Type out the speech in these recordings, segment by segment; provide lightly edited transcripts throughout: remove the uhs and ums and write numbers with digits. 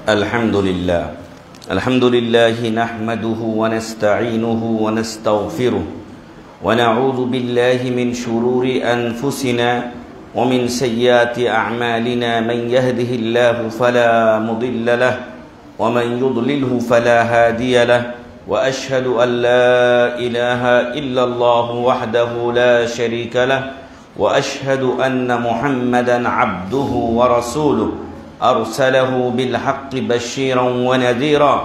الحمد لله نحمده ونستعينه ونستغفره ونعوذ بالله من شرور أنفسنا ومن سيئات أعمالنا من يهده الله فلا مضل له ومن يضلله فلا هادي له وأشهد أن لا إله إلا الله وحده لا شريك له وأشهد أن محمدا عبده ورسوله أرسله بالحق بشيرا ونذيرا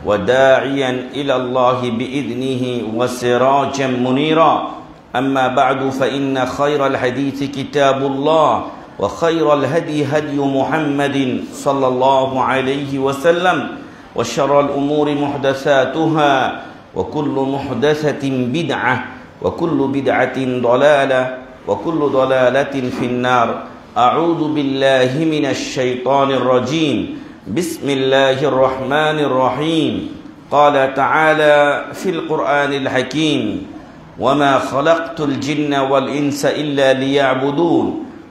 وداعيا إلى الله بإذنه وسراجا منيرا أما بعد فإن خير الحديث كتاب الله وخير الهدي هدي محمد صلى الله عليه وسلم وشر الأمور محدثاتها وكل محدثة بدعة وكل بدعة ضلالة وكل ضلالة في النار أعوذ بالله من الشيطان الرجيم بسم الله الرحمن الرحيم قال تعالى في القرآن الحكيم وما خلقت الجن والإنس إلا ليعبدون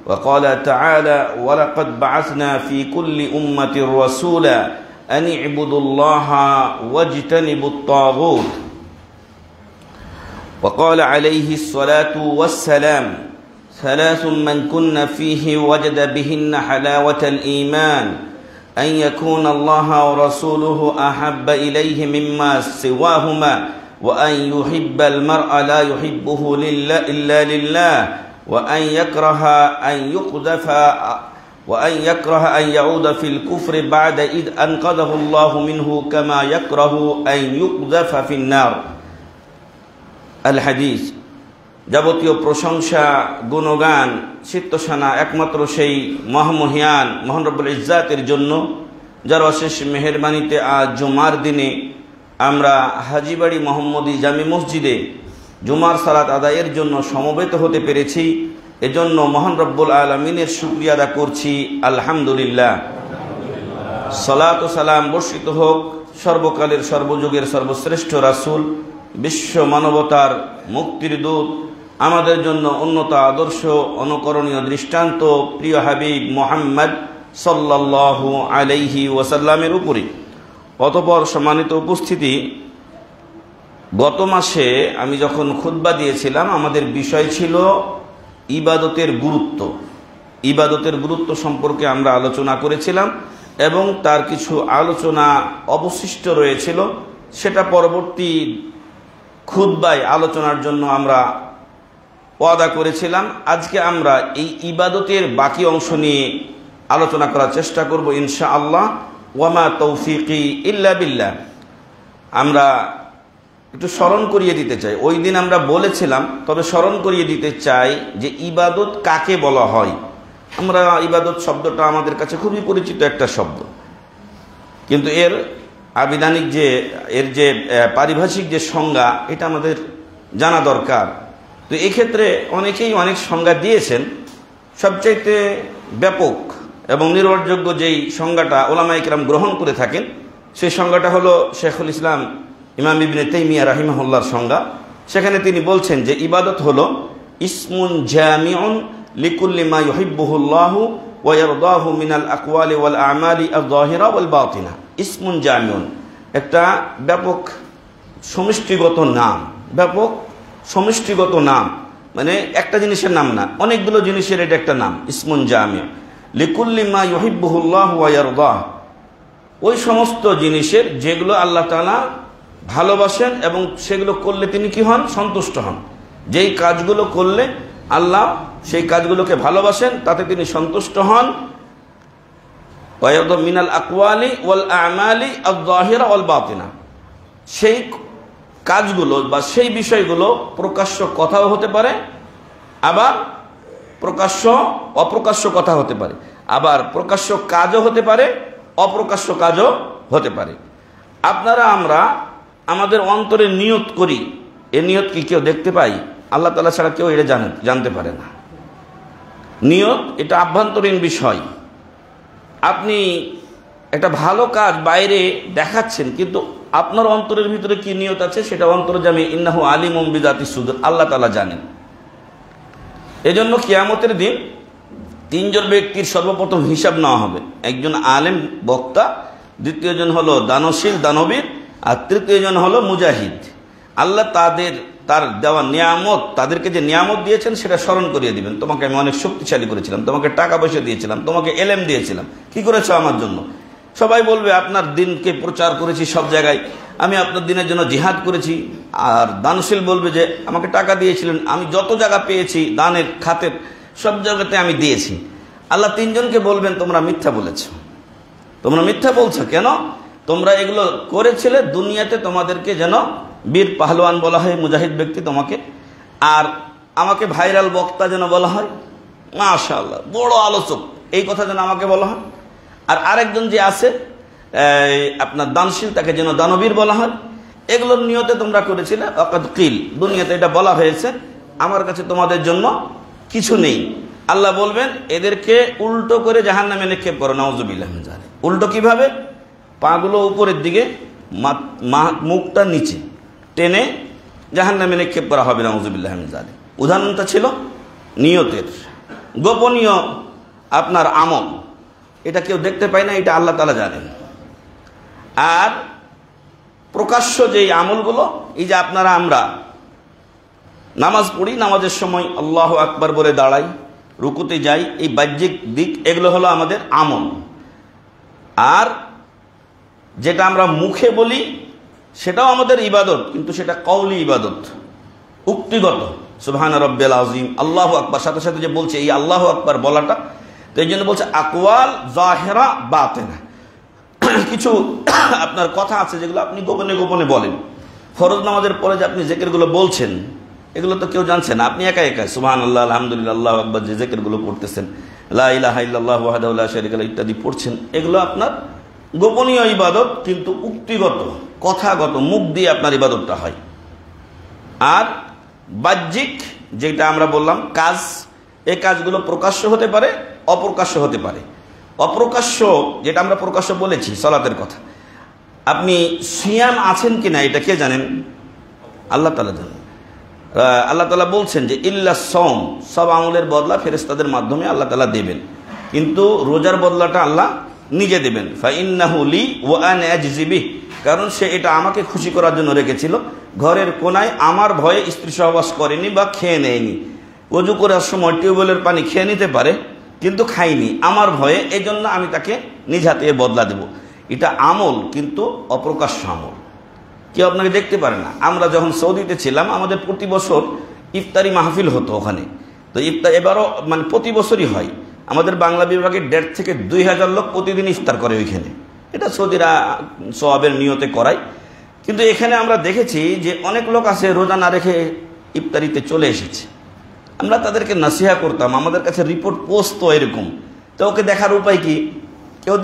وقال تعالى ولقد بعثنا في كل أمة رسولا أن اعبدوا الله واجتنبوا الطاغوت وقال عليه الصلاة والسلام ثلاث من كن فيه وجد بهن حلاوة الإيمان أن يكون الله ورسوله أحب إليه مما سواهما وأن يحب المرء لا يحبه إلا لله وأن يكره أن يعود في الكفر بعد إذ أنقذه الله منه كما يكره أن يقذف في النار الحديث যাবতীয় প্রশংসা গুণগান চিত্তসানা একমাত্র সেই মহামহিয়ান মহান রব্বুল ইজ্জাতের জন্য, যার অশেষ মেহেরবানিতে আজ জুমার দিনে আমরা হাজীবাড়ি মোহাম্মদী জামি মসজিদে জুমার সালাত আদায়ের জন্য সমবেত হতে পেরেছি। এজন্য মহান রব্বুল আলামিনের শুকরিয়া আদা করছি, আলহামদুলিল্লাহ। সালাত ও সালাম বর্ষিত হোক সর্বকালের সর্বযুগের সর্বশ্রেষ্ঠ রাসূল, বিশ্ব মানবতার মুক্তির দূত, আমাদের জন্য উন্নত আদর্শ অনুকরণীয় দৃষ্টান্ত প্রিয় হাবিব মুহাম্মদ সাল্লাল্লাহু আলাইহি ওয়াসাল্লামের উপরে। অতঃপর সম্মানিত উপস্থিতি, গত মাসে আমি যখন খুতবা দিয়েছিলাম আমাদের বিষয় ছিল ইবাদতের গুরুত্ব। ইবাদতের গুরুত্ব সম্পর্কে আমরা আলোচনা করেছিলাম এবং তার কিছু আলোচনা অবশিষ্ট রয়েছিল, সেটা পরবর্তী খুতবায় আলোচনার জন্য আমরা ওয়াদা করেছিলাম। আজকে আমরা এই ইবাদতের বাকি অংশ নিয়ে আলোচনা করার চেষ্টা করব ইনশাআল্লাহ। ওয়ামা তৌফিকি ইল্লা বিল্লাহ। আমরা একটু স্মরণ করিয়ে দিতে চাই, ওই দিন আমরা বলেছিলাম, তবে স্মরণ করিয়ে দিতে চাই যে ইবাদত কাকে বলা হয়। আমরা ইবাদত শব্দটা আমাদের কাছে খুবই পরিচিত একটা শব্দ, কিন্তু এর আবিধানিক এর যে পারিভাষিক যে সংজ্ঞা, এটা আমাদের জানা দরকার। তো এক্ষেত্রে অনেকেই অনেক সংজ্ঞা দিয়েছেন। সবচাইতে ব্যাপক এবং নির্ভরযোগ্য যেই সংজ্ঞাটা ওলামায়ে কেরাম গ্রহণ করে থাকেন, সেই সংজ্ঞাটা হলো শেখুল ইসলাম ইমাম ইবনে তাইমিয়া রাহিমাহুল্লাহর সংজ্ঞা। সেখানে তিনি বলছেন যে ইবাদত হলো ইসমুন জামিউন লিকুল্লি মা ইউহিব্বুহুল্লাহু ওয়া ইয়ারদাহু মিনাল আকওয়ালি ওয়াল আমালি আয-যাহিরা ওয়াল বাতিনা। ইসমুন জামিউন একটা ব্যাপক সমষ্টিগত নাম। ব্যাপক সমষ্টিগত নাম মানে একটা জিনিসের নাম না, অনেকগুলো জিনিসের এটা একটা নাম। ইসমুন জামিউ লিকুল্লি মা ইউহিব্বুহুল্লাহু ওয়া ইয়ারদাহু, ওই সমস্ত জিনিসের যেগুলো আল্লাহ তাআলা ভালোবাসেন এবং সেগুলো করলে তিনি কি হন? সন্তুষ্ট হন। যেই কাজগুলো করলে আল্লাহ সেই কাজগুলোকে ভালোবাসেন, তাতে তিনি সন্তুষ্ট হন। ওয়ায়ারদু মিনাল আকওয়ালি ওয়াল আমালি আয-যাহিরা ওয়াল বাতিনা, সেই কাজগুলো বা সেই বিষয়গুলো প্রকাশ্য কথাও হতে পারে, আবার প্রকাশ্য অপ্রকাশ্য কথা হতে পারে, আবার প্রকাশ্য কাজও হতে পারে, অপ্রকাশ্য কাজও হতে পারে। আপনারা আমরা আমাদের অন্তরে নিয়ত করি, এ নিয়ত কি কেউ দেখতে পাই? আল্লাহ তাআলা ছাড়া কেউ এটা জানতে পারে না। নিয়ত এটা আভ্যন্তরীণ বিষয়। আপনি একটা ভালো কাজ বাইরে দেখাচ্ছেন, কিন্তু আপনার অন্তরের ভিতরে কি নিয়ত আছে সেটা অন্তর্যামী ইন্নাহু আলিমুম বিযাতিস সুদূর, আল্লাহ তাআলা জানেন। এজন্য কিয়ামতের দিন তিনজন ব্যক্তির সর্বপ্রথম হিসাব নেওয়া হবে। একজন আলেম বক্তা, দ্বিতীয় জন হলো দানশীল দানবীর, আর তৃতীয় জন হলো মুজাহিদ। আল্লাহ তার দেওয়া নিয়ামত, তাদেরকে যে নিয়ামত দিয়েছেন সেটা স্মরণ করিয়ে দিবেন। তোমাকে আমি অনেক শক্তিশালী করেছিলাম, তোমাকে টাকা পয়সা দিয়েছিলাম, তোমাকে এলেম দিয়েছিলাম, কি করেছো আমার জন্য? সবাই বলবে আপনার দিনকে প্রচার করেছি সব জায়গায়, আমি আপনার দিনের জন্য জিহাদ করেছি। আর দানশীল বলবে যে আমাকে টাকা দিয়েছিলেন, আমি যত জায়গা পেয়েছি দানের খাতের সব জায়গাতে আমি দিয়েছি। আল্লাহ তিনজনকে বলবেন তোমরা মিথ্যা বলেছ, তোমরা মিথ্যা বলছো কেন? তোমরা এগুলো করেছিলে দুনিয়াতে, তোমাদেরকে যেন বীর পাহলওয়ান বলা হয়, মুজাহিদ ব্যক্তি তোমাকে, আর আমাকে ভাইরাল বক্তা যেন বলা হয়, মাশাআল্লাহ বড় আলোচক, এই কথা যেন আমাকে বলা হয়। আর আরেকজন যে আছে আপনার দানশীল, তাকে যেন দানবীর বলা হয়। এগুলোর নিয়তে তোমরা করেছিলে। ওয়াকাদ কিল, দুনিয়াতে এটা বলা হয়েছে, আমার কাছে তোমাদের জন্য কিছু নেই। আল্লাহ বলবেন এদেরকে উল্টো করে জাহান্নামে নিক্ষেপ করো, নাউযুবিল্লাহ মিন যালিক। উল্টো কিভাবে? পাগুলো উপরের দিকে, মুখটা নিচে টেনে জাহান্নামে নিক্ষেপ করা হবে, নাউযুবিল্লাহ মিন যালিক। উদাহরণটা ছিল নিয়তের। গোপনীয় আপনার আমল, এটা কেউ দেখতে পায় না, এটা আল্লাহ তাআলা জানেন। আর প্রকাশ্য যেই আমলগুলো, এই যে আমরা নামাজ পড়ি, নামাজের সময় আল্লাহু আকবার বলে দাঁড়াই, রুকুতে যাই, এই বাহ্যিক দিক এগুলো হলো আমাদের আমল। আর যেটা আমরা মুখে বলি সেটাও আমাদের ইবাদত, কিন্তু সেটা কওলি ইবাদত, উক্তিগত। সুবহানা রাব্বিয়াল আযীম, আল্লাহু আকবার, সাথে সাথে যে বলছে এই আল্লাহু আকবার বলাটা, তো এই জন্য বলছে আকওয়াল জাহিরা বাতিনা। কিছু আপনার কথা আছে যেগুলো আপনি গোপনে গোপনে বলেন। ফরজ নামাজের পরে যে আপনি জিকিরগুলো বলছেন, এগুলো তো কেউ জানছে না, আপনি একা একা সুবহানাল্লাহ, আলহামদুলিল্লাহ, আল্লাহু আকবার যে জিকিরগুলো পড়তেছেন, লা ইলাহা ইল্লাল্লাহু ওয়াহদাহু লা শারীকা লাহু ইত্যাদি পড়ছেন, এগুলো আপনার গোপনীয় ইবাদত, কিন্তু উক্তিগত, কথাগত, মুখ দিয়ে আপনার ইবাদতটা হয়। আর বাহ্যিক যেটা আমরা বললাম কাজ, এই কাজগুলো প্রকাশ্য হতে পারে, অপ্রকাশ্য হতে পারে। অপ্রকাশ্য যেটা আমরা প্রকাশ্য বলেছি, সালাতের কথা, আপনি সিয়াম আছেন কিনা এটা কে জানেন? আল্লাহ তাআলা জানেন। আল্লাহ তাআলা বলছেন যে ইল্লা সওম, সব আমলের বদলা ফেরেশতাদের মাধ্যমে আল্লাহ তাআলা দেবেন, কিন্তু রোজার বদলাটা আল্লাহ নিজে দেবেন। ফাইন্নাহু লি ওয়া আনা আজজি বিহি, কারণ সে এটা আমাকে খুশি করার জন্য রেখেছিল। ঘরের কোনায় আমার ভয়ে স্ত্রী সহবাস করেনি বা খেয়ে নেয়নি। ওযু করার সময় টিউবওয়েলের পানি খেয়ে নিতে পারে, কিন্তু খাইনি আমার ভয়ে, এই জন্য আমি তাকে নিজ হাতে বদলা দেব। এটা আমল, কিন্তু অপ্রকাশ্য আমল, কেউ আপনাকে দেখতে পারে না। আমরা যখন সৌদিতে ছিলাম, আমাদের প্রতি বছর ইফতারি মাহফিল হতো ওখানে। তো ইফতার এবারও মানে প্রতি বছরই হয়। আমাদের বাংলা বিভাগের 1,500 থেকে 2,000 লোক প্রতিদিন ইফতার করে ওইখানে। এটা সৌদিরা সওয়াবের নিয়তে করায়। কিন্তু এখানে আমরা দেখেছি যে অনেক লোক আছে রোজা না রেখে ইফতারিতে চলে এসেছে। আমরা তাদেরকে নসিহা করতাম, আমাদের কাছে রিপোর্ট পৌঁছতো এরকম। তো ওকে দেখার উপায় কি? কেউ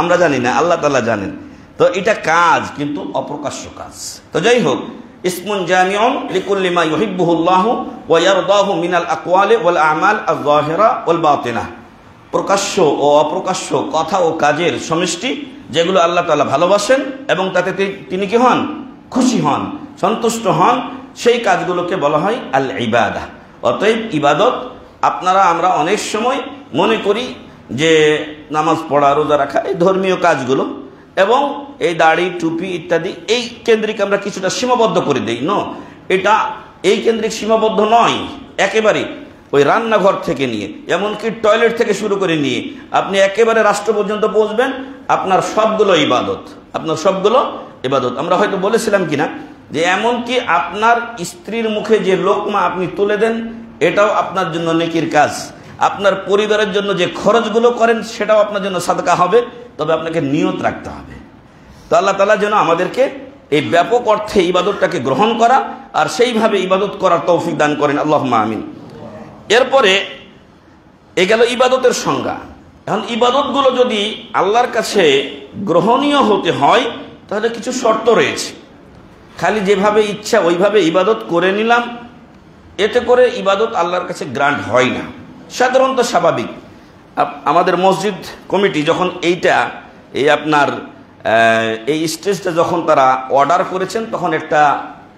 আমরা জানি না, আল্লাহ তাআলা জানেন। তো এটা কাজ, কিন্তু অপ্রকাশ্য কাজ। তো যাই হোক, ইসমুন জামিউন লিকুল্লি মা ইউহিব্বুহুল্লাহু ওয়া ইয়ারদাহু মিনাল আকওয়ালি ওয়াল আমাল আয-যাহিরা ওয়াল বাতিনা। প্রকাশ্য ও অপ্রকাশ্য কথা ও কাজের সমষ্টি, যেগুলো আল্লাহ তাআলা ভালোবাসেন এবং তাতে তিনি কি হন? খুশি হন, সন্তুষ্ট হন, সেই কাজগুলোকে বলা হয় আল ইবাদাহ। অতএব ইবাদত, আমরা অনেক সময় মনে করি যে নামাজ পড়া, রোজা রাখা, এই ধর্মীয় কাজগুলো এবং এই দাড়ি টুপি ইত্যাদি, এই কেন্দ্রিক আমরা কিছুটা সীমাবদ্ধ করে দিই। এটা এই কেন্দ্রিক সীমাবদ্ধ নয় একেবারে। ওই রান্নাঘর থেকে নিয়ে এমনকি টয়লেট থেকে শুরু করে নিয়ে আপনি একেবারে রাষ্ট্র পর্যন্ত পৌঁছবেন, আপনার সবগুলো ইবাদত, আপনার সবগুলো ইবাদত। আমরা হয়তো বলেছিলাম কিনা যে এমনকি আপনার স্ত্রীর মুখে যে লোকমা আপনি তুলে দেন, এটাও আপনার জন্য নেকির কাজ। আপনার পরিবারের জন্য যে খরচগুলো করেন, সেটাও আপনার জন্য সাদকা হবে, তবে আপনাকে নিয়ত রাখতে হবে। তো আল্লাহ তাআলা যেন আমাদেরকে এই ব্যাপক অর্থে ইবাদতটাকে গ্রহণ করা আর সেইভাবে ইবাদত করার তৌফিক দান করেন, আল্লাহুম্মা আমিন। এরপরে এ গেল ইবাদতের সংজ্ঞা। এখন ইবাদতগুলো যদি আল্লাহর কাছে গ্রহণীয় হতে হয়, তাহলে কিছু শর্ত রয়েছে। খালি যেভাবে ইচ্ছা ওইভাবে ইবাদত করে নিলাম, এতে করে ইবাদত আল্লাহর কাছে গ্রান্ট হয় না। সাধারণত স্বাভাবিক। আমাদের মসজিদ কমিটি যখন আপনার এই স্টেজটা যখন তারা অর্ডার করেছেন, তখন একটা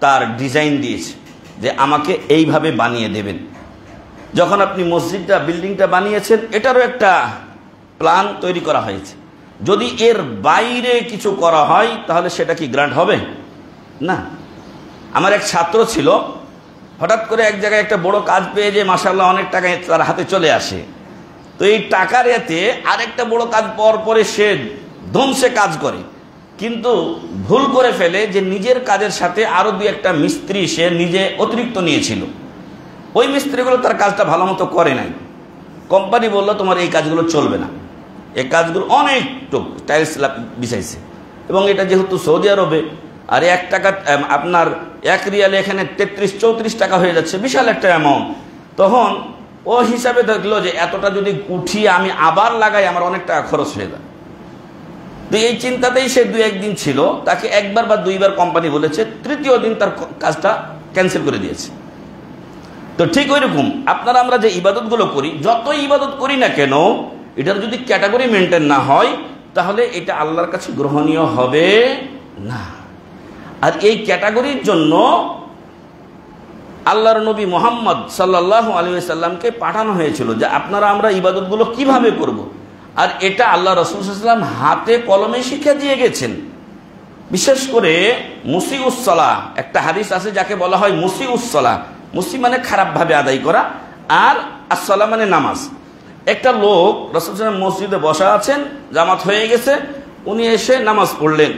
তার ডিজাইন দিয়েছে যে আমাকে এইভাবে বানিয়ে দেবেন। যখন আপনি মসজিদটা, বিল্ডিংটা বানিয়েছেন, এটারও একটা প্ল্যান তৈরি করা হয়েছে যদি এর বাইরে কিছু করা হয় তাহলে সেটা কি গ্রান্ট হবে না। আমার এক ছাত্র ছিল, হঠাৎ করে এক জায়গায় একটা বড় কাজ পেয়ে যে মাশাআল্লাহ অনেক টাকা তার হাতে চলে আসে। তো এই টাকার এতে আরেকটা বড় কাজ পাওয়ার পরে সে ধুমসে কাজ করে, কিন্তু ভুল করে ফেলে যে নিজের কাজের সাথে আরো দুই একটা মিস্ত্রি সে নিজে অতিরিক্ত নিয়েছিল। ওই মিস্ত্রিগুলো তার কাজটা ভালো মতো করে নাই। কোম্পানি বললো তোমার এই কাজগুলো চলবে না, এই কাজগুলো অনেক টাইলস বিছাইছে, এবং এটা যেহেতু সৌদি আরবে আর 1 টাকা আপনার 1 রিয়ালে এখানে 33-34 টাকা হয়ে যাচ্ছে, বিশাল একটা অ্যামাউন্ট। তখন ও হিসাবে দেখলো যে এতটা যদি উঠিয়ে আমি আবার লাগাই আমার অনেক টাকা খরচ হয়ে যায়। তো এই চিন্তাতেই সে 2-1 দিন ছিল, তাকে 1বার বা 2বার কোম্পানি বলেছে, 3য় দিন তার কাজটা ক্যান্সেল করে দিয়েছে। তো ঠিক ওই রকম আপনারা আমরা যে ইবাদতগুলো করি, যতই ইবাদত করি না কেন, এটার যদি ক্যাটাগরি মেনটেন না হয় তাহলে এটা আল্লাহর কাছে গ্রহণীয় হবে না। আর এই ক্যাটাগরির জন্য আল্লাহর নবী মুহাম্মদ সাল্লাল্লাহু আলাইহি ওয়াসাল্লামকে পাঠানো হয়েছিল যে আপনারা আমরা ইবাদতগুলো কিভাবে করব। আর এটা আল্লাহ রাসূল সাল্লাল্লাহু আলাইহি ওয়াসাল্লাম হাতে কলমে শিক্ষা দিয়ে গেছেন। বিশেষ করে মুসিউস সালাহ, একটা হাদিস আছে যাকে বলা হয় মুসিউস সালাহ। মুসি মানে খারাপভাবে আদায় করা, আর আসসালাহ মানে নামাজ। একটা লোক রাসূল সাল্লাল্লাহু আলাইহি ওয়াসাল্লাম মসজিদে বসা আছেন, জামাত হয়ে গেছে, উনি এসে নামাজ পড়লেন।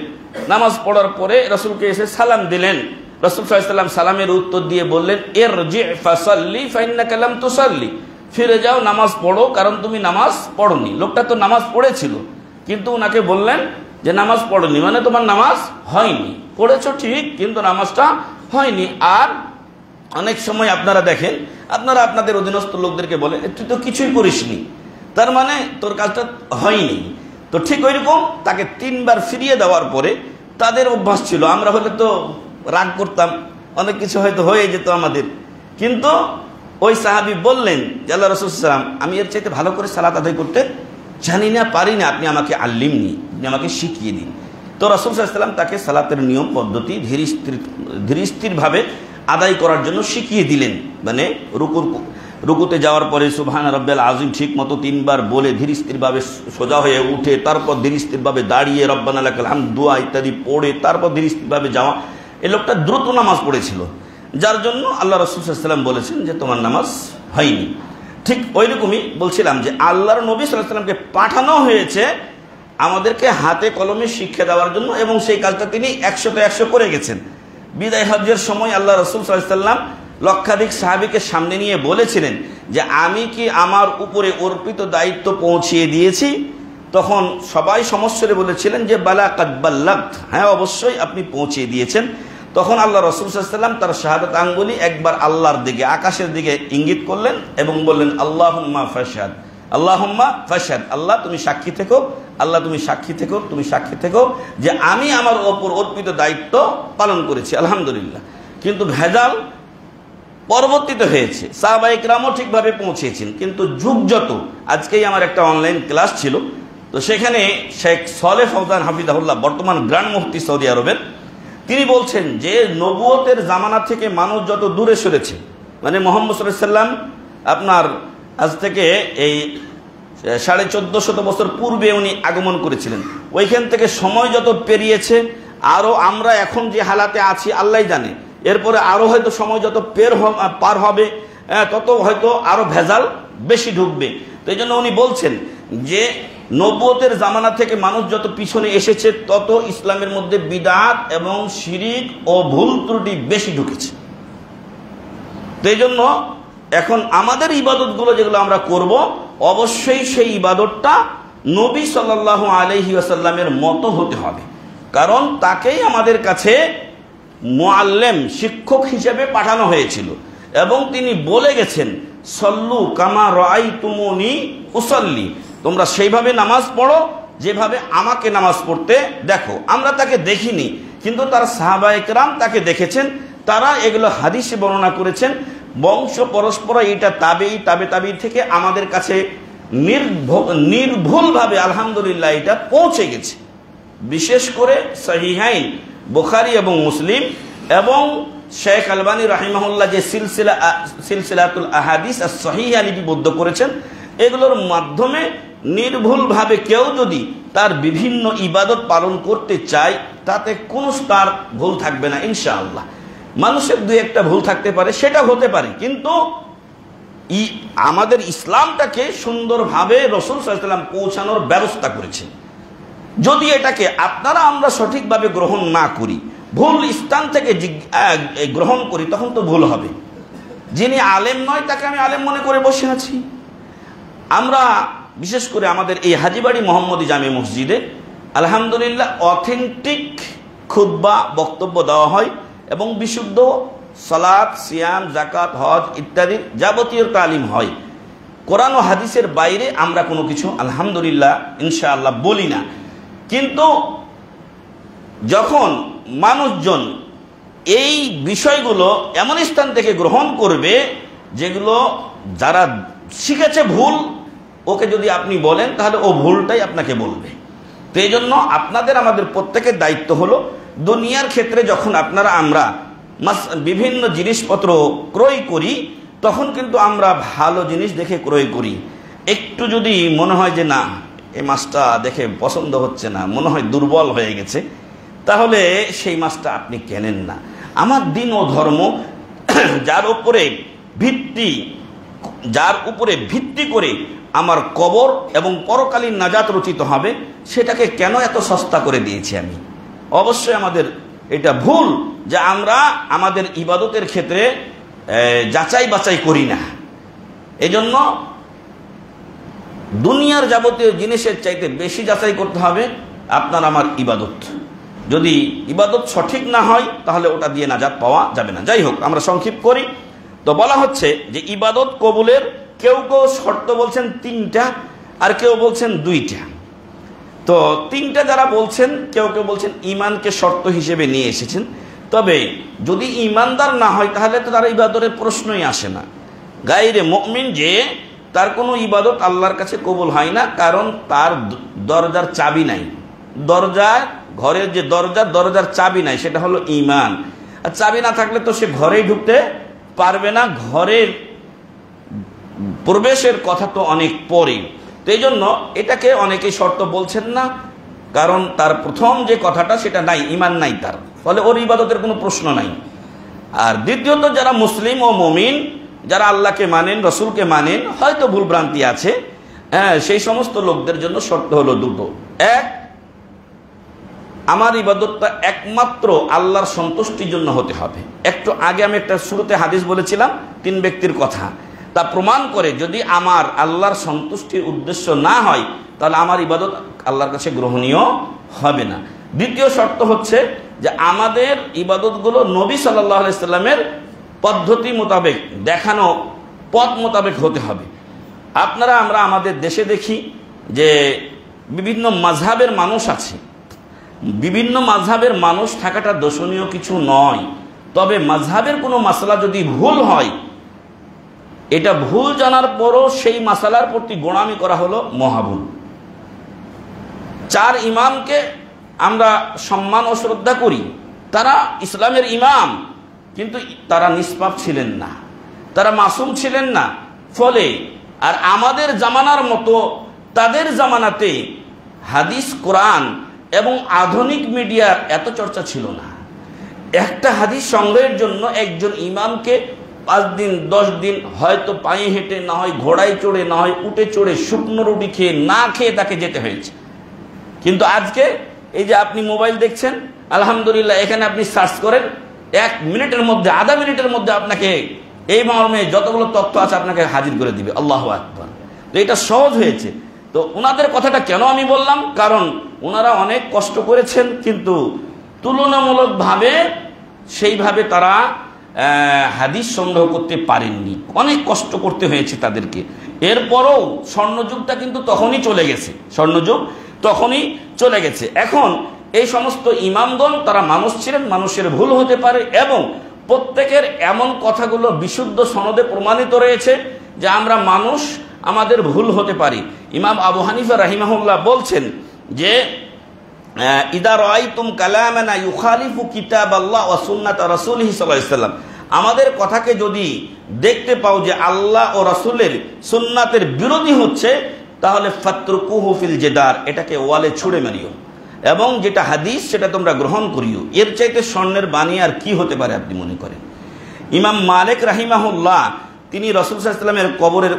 নামাজ পড়ার পরে রাসূলকে এসে সালাম দিলেন। রাসূল সাল্লাল্লাহু আলাইহি ওয়াসাল্লাম সালামের উত্তর দিয়ে বললেন, ইরজি ফাসাল্লি ফাইন্নাকা লাম তুসাল্লি, ফিরে যাও নামাজ পড়ো, কারণ তুমি নামাজ পড়োনি। লোকটা তো নামাজ পড়েছিল, কিন্তু ওনাকে বললেন যে নামাজ পড়োনি মানে তোমার নামাজ হয়নি। পড়েছো ঠিক, কিন্তু নামাজটা হয়নি। আর অনেক সময় আপনারা দেখেন, আপনারা আপনাদের অধীনস্থ লোকদেরকে বলেন তুই তো কিছুই করিসনি, তার মানে তোর কাজটা হয়নি। তো ঠিক ওই রকম তাকে 3বার ফিরিয়ে দেওয়ার পরে তাদের অভ্যাস ছিল, আমরা হলে তো রাগ করতাম, অনেক কিছু হয়তো হয়ে যেত আমাদের। কিন্তু ওই সাহাবী বললেন যে আল্লাহ রাসূল সাল্লাল্লাহু আলাইহি ওয়াসাল্লাম, আমি এর চাইতে ভালো করে সালাত আদায় করতে জানি না, পারি না, আপনি আমাকে আল্লিমনি, আপনি আমাকে শিখিয়ে দিন। তো রাসূল সাল্লাল্লাহু আলাইহি ওয়াসাল্লাম তাকে সালাতের নিয়ম পদ্ধতি ধীর স্থিরভাবে আদায় করার জন্য শিখিয়ে দিলেন। মানে রুকুতে যাওয়ার পরে সুবহান রাব্বিয়াল আযীম ঠিক মতো 3বার বলে ধীর স্থিরভাবে সোজা হয়ে উঠে, তারপর ধীর স্থিরভাবে দাঁড়িয়ে রব্বানা লাকাল হামদ দোয়া ইত্যাদি পড়ে তারপর ধীর স্থিরভাবে যাওয়া। এই লোকটা দ্রুত নামাজ পড়েছিল, যার জন্য আল্লাহ রাসূল সাল্লাল্লাহু আলাইহি ওয়াসাল্লাম বলেছেন যে তোমার নামাজ হয়নি। ঠিক ওই রকমই বলছিলাম যে আল্লাহর নবী সাল্লাল্লাহু আলাইহি ওয়াসাল্লামকে পাঠানো হয়েছে আমাদেরকে হাতে কলমে শিক্ষা দেওয়ার জন্য, এবং সেই কাজটা তিনি 100-100 করে গেছেন। বিদায় হজ্জের সময় আল্লাহ রাসূল সাল্লাল্লাহু আলাইহি ওয়াসাল্লাম লক্ষাধিক সাহাবীকে সামনে নিয়ে বলেছিলেন যে আমি কি আমার উপরে অর্পিত দায়িত্ব পৌঁছিয়ে দিয়েছি? তখন সবাই সমস্বরে বলেছিলেন যে বালা কাদ বাল্লাগত, হ্যাঁ অবশ্যই আপনি পৌঁছিয়ে দিয়েছেন। তখন আল্লাহ রাসূল সাল্লাল্লাহু আলাইহি ওয়াসাল্লাম তার শাহাদাত আঙ্গুলি একবার আল্লাহর দিকে, আকাশের দিকে ইঙ্গিত করলেন এবং বললেন আল্লাহুম্মা ফাশহাদ, আল্লাহুম্মা ফাশহাদ, আল্লাহ তুমি সাক্ষী থেকো, আল্লাহ তুমি সাক্ষী থেকো, তুমি সাক্ষী থেকো যে আমি আমার ওপর অর্পিত দায়িত্ব পালন করেছি, আলহামদুলিল্লাহ। কিন্তু ভেজাল পরবর্তীতে হয়েছে, সাহাবায়ে কেরামও ঠিকভাবে পৌঁছেছেন, কিন্তু যুগ যত, আজকেই আমার একটা অনলাইন ক্লাস ছিল, তো সেখানে শেখ সালেহ ফৌজান হাফিজাহুল্লাহ, বর্তমান গ্র্যান্ড মুফতি সৌদি আরবের, তিনি বলছেন যে নবুয়তের জামানা থেকে মানুষ যত দূরে সরেছে, মানে মুহাম্মদ সাল্লাল্লাহু আলাইহি ওয়াসাল্লাম আপনার আজ থেকে এই 1450 বছর পূর্বে উনি আগমন করেছিলেন, ওইখান থেকে সময় যত পেরিয়েছে, আরও আমরা এখন যে হালাতে আছি আল্লাহ জানে, এরপরে আরও হয়তো সময় যত পার হবে তত হয়তো আরও ভেজাল বেশি ঢুকবে। তো এই জন্য উনি বলছেন যে নবুয়তের জামানা থেকে মানুষ যত পিছনে এসেছে তত ইসলামের মধ্যে বিদআত এবং শিরিক ও ভুল ত্রুটি বেশি ঢুকেছে। তো এই জন্য এখন আমাদের ইবাদতগুলো যেগুলো আমরা করব, অবশ্যই সেই ইবাদতটা নবী সাল্লাল্লাহু আলাইহি ওয়াসাল্লামের মতো হতে হবে, কারণ তাকেই আমাদের কাছে মুআল্লিম, শিক্ষক হিসেবে পাঠানো হয়েছিল, এবং তিনি বলে গেছেন সল্লু কামা রাআইতুমুনি উসাল্লি, তোমরা সেইভাবে নামাজ পড়ো যেভাবে আমাকে নামাজ পড়তে দেখো। আমরা তাকে দেখিনি, কিন্তু তার সাহাবায়ে কেরাম তাকে দেখেছেন, তারা এগুলো হাদিসে বর্ণনা করেছেন। বংশ পরস্পর এটা তাবে থেকে আমাদের কাছে নির্ভুলভাবে আলহামদুলিল্লাহ এটা পৌঁছে গেছে। বিশেষ করে সহিহাইন বুখারী এবং মুসলিম এবং শেখ আলবানী রাহিমাহুল্লাহ যে সিলসিলাতুল আহাদিস আস-সহিহা লিপিবদ্ধ করেছেন, এগুলোর মাধ্যমে নির্ভুলভাবে কেউ যদি তার বিভিন্ন ইবাদত পালন করতে চায় তাতে কোনো তার ভুল থাকবে না ইনশাআল্লাহ। মানুষের দুই একটা ভুল থাকতে পারে, সেটা হতে পারে, কিন্তু আমাদের ইসলামটাকে সুন্দরভাবে রাসূল সাল্লাল্লাহু আলাইহি ওয়াসাল্লাম পৌঁছানোর ব্যবস্থা করেছেন। যদি এটাকে আপনারা আমরা সঠিকভাবে গ্রহণ না করি, ভুল স্থান থেকে গ্রহণ করি, তখন তো ভুল হবে। যিনি আলেম নয় তাকে আমি আলেম মনে করে বসে আছি। আমরা বিশেষ করে আমাদের এই হাজীবাড়ি মোহাম্মদী জামে মসজিদে আলহামদুলিল্লাহ অথেন্টিক খুতবা বক্তব্য দেওয়া হয় এবং বিশুদ্ধ সালাত, সিয়াম, যাকাত, হজ ইত্যাদি যাবতীয় তালিম হয়। কোরআন ও হাদিসের বাইরে আমরা কোনো কিছু আলহামদুলিল্লাহ ইনশাআল্লাহ বলি না। কিন্তু যখন মানুষজন এই বিষয়গুলো এমন স্থান থেকে গ্রহণ করবে যেগুলো যারা শিখেছে ভুল, ওকে যদি আপনি বলেন তাহলে ও ভুলটাই আপনাকে বলবে। তো এই জন্য আপনাদের আমাদের প্রত্যেকের দায়িত্ব হলো দুনিয়ার ক্ষেত্রে যখন আমরা বিভিন্ন জিনিসপত্র ক্রয় করি তখন কিন্তু আমরা ভালো জিনিস দেখে ক্রয় করি। একটু যদি মনে হয় যে না এই মাছটা দেখে পছন্দ হচ্ছে না, মনে হয় দুর্বল হয়ে গেছে, তাহলে সেই মাছটা আপনি কেনেন না। আমার দিন ও ধর্ম যার উপরে ভিত্তি করে আমার কবর এবং পরকালীন নাজাত রচিত হবে, সেটাকে কেন এত সস্তা করে দিয়েছি আমি? অবশ্যই আমাদের এটা ভুল যে আমরা আমাদের ইবাদতের ক্ষেত্রে যাচাই বাছাই করি না। এজন্য দুনিয়ার যাবতীয় জিনিসের চাইতে বেশি যাচাই করতে হবে আপনার আমার ইবাদত। যদি ইবাদত সঠিক না হয় তাহলে ওটা দিয়ে নাজাত পাওয়া যাবে না। যাই হোক, আমরা সংক্ষিপ্ত করি। তো বলা হচ্ছে যে ইবাদত কবুলের কেউ কেউ শর্ত বলছেন 3টা, আর কেউ বলছেন 2টা। তো 3টা যারা বলছেন, কেউ কেউ বলছেন ঈমানকে শর্ত হিসেবে নিয়ে এসেছেন। তবে যদি ঈমানদার না হয় তাহলে তো তার ইবাদতের প্রশ্নই আসে না। গায়রে মুমিন যে তার কোনো ইবাদত আল্লাহর কাছে কবুল হয় না, কারণ তার দরজার চাবি নাই। ঘরের যে দরজার চাবি নাই, সেটা হলো ঈমান। আর চাবি না থাকলে তো সে ঘরেই ঢুকতে পারবে না। ঘরের প্রবেশের কথা তো অনেক পরে। তো এই জন্য এটাকে অনেকেই শর্ত বলছেন না, কারণ তার প্রথম যে কথাটা সেটা নাই, ঈমান নাই তার, ফলে ওর ইবাদতের কোনো প্রশ্ন নাই। আর দ্বিতীয়ত যারা মুসলিম ও মুমিন, যারা আল্লাহকে মানেন, রসুলকে মানেন, হয়তো ভুলভ্রান্তি আছে, সেই সমস্ত লোকদের জন্য শর্ত হলো 2টো। এক, আমার ইবাদতটা একমাত্র আল্লাহর সন্তুষ্টির জন্য হতে হবে। একটু আগে আমি একটা শুরুতে হাদিস বলেছিলাম 3 ব্যক্তির কথা, তা প্রমাণ করে যদি আমার আল্লাহর সন্তুষ্টির উদ্দেশ্য না হয় তাহলে আমার ইবাদত আল্লাহর কাছে গ্রহণীয় হবে না। দ্বিতীয় শর্ত হচ্ছে যে আমাদের ইবাদতগুলো নবী সাল্লাল্লাহু আলাইহি সাল্লামের পদ্ধতি মোতাবেক, দেখানো পথ মোতাবেক হতে হবে। আমরা আমাদের দেশে দেখি যে বিভিন্ন মাযহাবের মানুষ আছে। বিভিন্ন মাযহাবের মানুষ থাকাটা দোষণীয় কিছু নয়, তবে মাযহাবের কোনো মাসলা যদি ভুল হয়, এটা ভুল জানার পরও সেই মাসালার প্রতি গোড়ামি করা হলো মহাভুল। 4 ইমামকে আমরা সম্মান ও শ্রদ্ধা করি, তারা ইসলামের ইমাম, কিন্তু তারা নিষ্পাপ ছিলেন না, তারা মাসুম ছিলেন না। ফলে আর আমাদের জামানার মতো তাদের জামানাতে হাদিস, কোরআন এবং আধুনিক মিডিয়ার এত চর্চা ছিল না। একটা হাদিস সংগ্রহের জন্য একজন ইমামকে 5 দিন 10 দিন হয়তো পায়ে হেঁটে, না হয় ঘোড়ায় চড়ে, না হয় উটে চড়ে, শুকনো রুটি খেয়ে, না খেয়ে তাকে যেতে হয়েছে। কিন্তু আজকে এই যে আপনি মোবাইল দেখছেন, আলহামদুলিল্লাহ, এখানে আপনি সার্চ করেন, 1 মিনিটের মধ্যে, আধা মিনিটের মধ্যে আপনাকে এই মর্মে যতগুলো তথ্য আছে আপনাকে হাজির করে দিবে। আল্লাহু আকবার। তো এটা সহজ হয়েছে। তো ওনাদের কথাটা কেন আমি বললাম, কারণ ওনারা অনেক কষ্ট করেছেন, কিন্তু তুলনামূলকভাবে সেইভাবে তারা হাদিস সংগ্রহ করতে পারেননি, অনেক কষ্ট করতে হয়েছে তাদেরকে। এরপরও স্বর্ণযুগটা কিন্তু তখনই চলে গেছে, স্বর্ণযুগ তখনই চলে গেছে। এখন এই সমস্ত ইমামগণ তারা মানুষ ছিলেন, মানুষের ভুল হতে পারে, এবং প্রত্যেকের এমন কথাগুলো বিশুদ্ধ সনদে প্রমাণিত রয়েছে যে আমরা মানুষ, আমাদের ভুল হতে পারে। ইমাম আবু হানিফা রাহিমাহুল্লাহ বলছেন যে ইদা রাআইতুম কালামানা ইউখালিফু কিতাবাল্লাহ ওয়া সুন্নাত রাসূলিহি সাল্লাল্লাহু আলাইহি ওয়াসাল্লাম, আমাদের কথাকে যদি দেখতে পাও যে আল্লাহ ও রাসূলের সুন্নাতের বিরোধী হচ্ছে, তাহলে ফাতরুকুহু ফিল জিদার, এটাকে ওয়ালে ছুঁড়ে মারিও, এবং যেটা হাদিস সেটা তোমরা গ্রহণ করিও। এর চাইতে স্বর্ণের বাণী আর কি হতে পারে আপনি মনে করেন? ইমাম মালিক রাহিমাহুল্লাহ তিনি রাসূল সাল্লাল্লাহু আলাইহি ওয়াসাল্লামের কবরের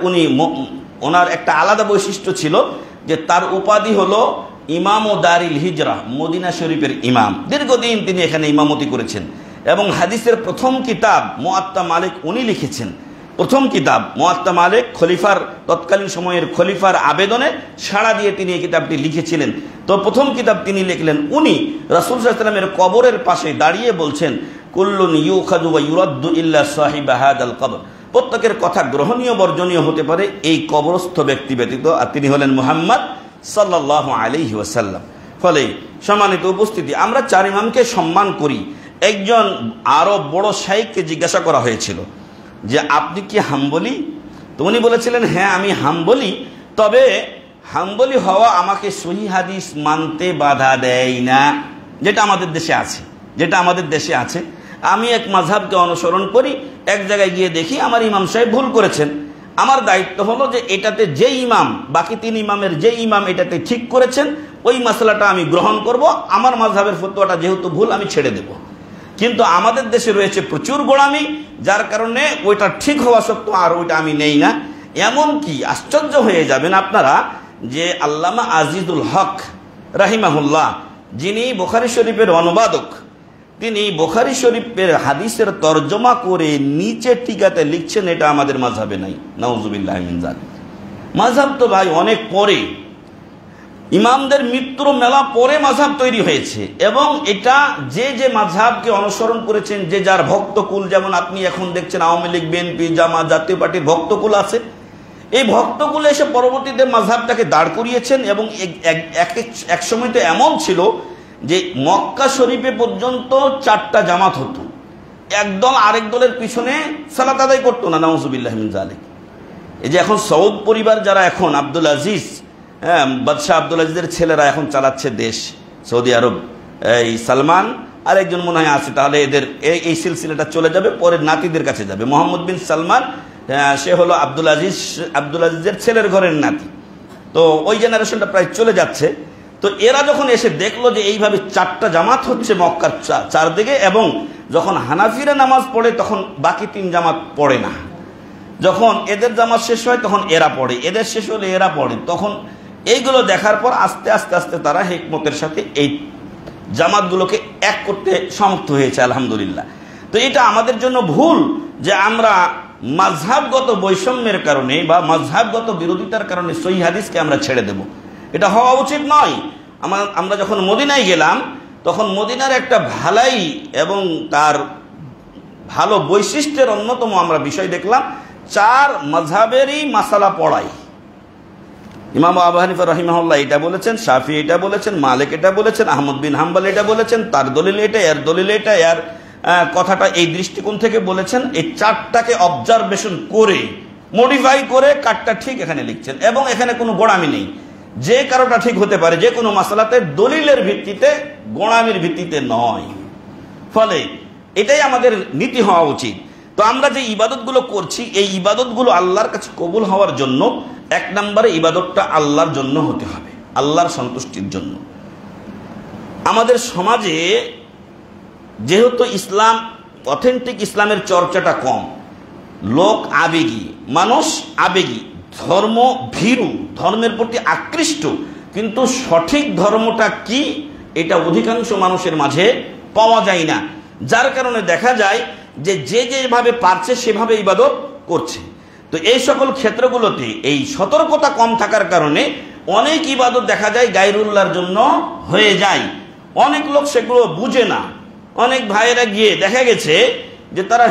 ওনার একটা আলাদা বৈশিষ্ট্য ছিল যে তার উপাধি হলো ইমাম ও দারিল হিজরা, মদিনা শরীফের ইমাম। দীর্ঘদিন তিনি এখানে ইমামতি করেছেন এবং হাদিসের প্রথম কিতাব মুআত্তা মালিক উনি লিখেছেন। প্রথম কিতাব মুআত্তা মালিক খলিফার, তৎকালীন সময়ের খলিফার আবেদনে সাড়া দিয়ে তিনি এই কিতাবটি লিখেছিলেন। তো প্রথম কিতাব তিনি লিখলেন, উনি রাসূল সাল্লাল্লাহু আলাইহি ওয়াসাল্লামের কবরের পাশে দাঁড়িয়ে বলছেন, কুল্লুন ইউখাযু ওয়া ইউরাদ্দু ইল্লা সাহিবা হাদাল কবর, প্রত্যেকের কথা গ্রহণীয় বর্জনীয় হতে পারে এই কবরস্থ ব্যক্তি ব্যতীত, আর তিনি হলেন মুহাম্মদ সাল্লাল্লাহু আলাইহি ওয়াসাল্লাম। ফলে সম্মানিত উপস্থিতি, আমরা চার ইমামকে সম্মান করি। একজন আরো বড় শাইখকে জিজ্ঞাসা করা হয়েছিল যে আপনি কি হাম্বলি? তো উনি বলেছিলেন, হ্যাঁ আমি হাম্বলি, তবে হাম্বলি হওয়া আমাকে সহিহ হাদিস মানতে বাধা দেয় না, যেটা আমাদের দেশে আছে। আমি এক মাযহাবকে অনুসরণ করি, এক জায়গায় গিয়ে দেখি আমার ইমাম সাহেব ভুল করেছেন, আমার দায়িত্ব হলো যে এটাতে যে ইমাম, বাকি তিন ইমামের যে ইমাম এটাতে ঠিক করেছেন ওই মাসলাটা আমি গ্রহণ করব, আমার মাযহাবের ফতোয়াটা যেহেতু ভুল আমি ছেড়ে দেব। কিন্তু আমাদের দেশে রয়েছে প্রচুর গোড়ামি, যার কারণে ওইটা ঠিক হওয়া সত্ত্বেও আর ওইটা আমি নেই না। এমন কি আশ্চর্য হয়ে যাবেন আপনারা যে আল্লামা আজিজুল হক রাহিমাহুল্লাহ, যিনি বুখারী শরীফের অনুবাদক, তিনি বুখারী শরীফের হাদিসের তরজমা করে নিচে টিকাতে লিখছেন এটা আমাদের মাযহাবে নাই। নাউযুবিল্লাহি মিন যালিক। মাযহাব তো ভাই অনেক পরে, ইমামদের মৃত্যুর মেলা পরে মাযহাব তৈরি হয়েছে, এবং এটা যে যে মাযহাবকে অনুসরণ করেছেন, যে যার ভক্তকুল, যেমন আপনি এখন দেখছেন আওয়ামী লীগ, বিএনপি, জামাত, জাতীয় পার্টির ভক্তকুল আছে, এই ভক্তকুলে এসে পরবর্তীতে মাযহাবটাকে দাঁড় করিয়েছেন। এবং এক সময় তো এমন ছিল যে মক্কা শরীফে পর্যন্ত 4টা জামাত হতো, একদল আরেক দলের পিছনে সালাত আদায় করতো না। নাউযুবিল্লাহি মিন যালিক। এই যে এখন সৌদ পরিবার যারা, এখন আব্দুল আজিজ, বাদশাহ আব্দুল আজিজের ছেলেরা এখন চালাচ্ছে দেশ সৌদি আরব, এই সালমান আর একজন মনে হয় আছে, তাহলে এদের এই সিলসিলাটা চলে যাবে, পরে নাতিদের কাছে যাবে। মোহাম্মদ বিন সালমান, সে হলো আব্দুল আজিজের ছেলের ঘরের নাতি। তো ওই জেনারেশনটা প্রায় চলে যাচ্ছে। তো এরা যখন এসে দেখলো যে এইভাবে 4টা জামাত হচ্ছে মক্কার চারদিকে, এবং যখন হানাফিরা নামাজ পড়ে তখন বাকি 3 জামাত পড়ে না, যখন এদের জামাত শেষ হয় তখন এরা পড়ে, এদের শেষ হলে এরা পড়ে, তখন এইগুলো দেখার পর আস্তে আস্তে আস্তে তারা হিকমতের সাথে এই জামাতগুলোকে এক করতে সমর্থ হয়েছে, আলহামদুলিল্লাহ। তো এটা আমাদের জন্য ভুল যে আমরা মাযহাবগত বৈষম্যের কারণে বা মাযহাবগত বিরোধিতার কারণে সহিহ হাদিসকে আমরা ছেড়ে দেব, এটা হওয়া উচিত নয়। আমরা যখন মদিনায় গেলাম তখন মদিনার একটা ভালাই এবং তার ভালো বৈশিষ্ট্যের অন্যতম আমরা বিষয় দেখলাম, 4 মাযহাবেরই মাসালা পড়াই। ইমাম আবু হানিফা রাহিমাহুল্লাহ এটা বলেছেন, শাফি এটা বলেছেন, মালিক এটা বলেছেন, আহমদ বিন হাম্বল এটা বলেছেন, তার দলিল এটা, এর দলিল এটা, এর কথাটা এই দৃষ্টিকোণ থেকে বলেছেন। এই 4টাকে অবজারভেশন করে মডিফাই করে কাটটা ঠিক এখানে লিখছেন, এবং এখানে কোনো গোড়ামি নেই। যে কারোটা ঠিক হতে পারে যে কোনো মাসালাতে, দলিলের ভিত্তিতে, গোড়ামির ভিত্তিতে নয়। ফলে এটাই আমাদের নীতি হওয়া উচিত। তো আমরা যে ইবাদতগুলো করছি, এই ইবাদতগুলো আল্লাহর কাছে কবুল হওয়ার জন্য 1 নম্বরে ইবাদতটা আল্লাহর জন্য হতে হবে, আল্লাহর সন্তুষ্টির জন্য। আমাদের সমাজে যেহেতু ইসলাম, অথেন্টিক ইসলামের চর্চাটা কম, লোক আবেগী, মানুষ আবেগী, ধর্ম ভীরু, ধর্মের প্রতি আকৃষ্ট, কিন্তু সঠিক ধর্মটা কি এটা অধিকাংশ মানুষের মাঝে পাওয়া যায় না, যার কারণে দেখা যায় যে যেভাবে পারছে সেভাবে ইবাদত করছে। তো এই সকল ক্ষেত্রগুলোতে এই সতর্কতা কম থাকার কারণে অনেক ইবাদত দেখা যায় গায়রুল্লাহর জন্য হয়ে যায়। অনেক লোক সেগুলো বুঝে না। অনেক ভাইয়েরা গিয়ে দেখা গেছে যে তারা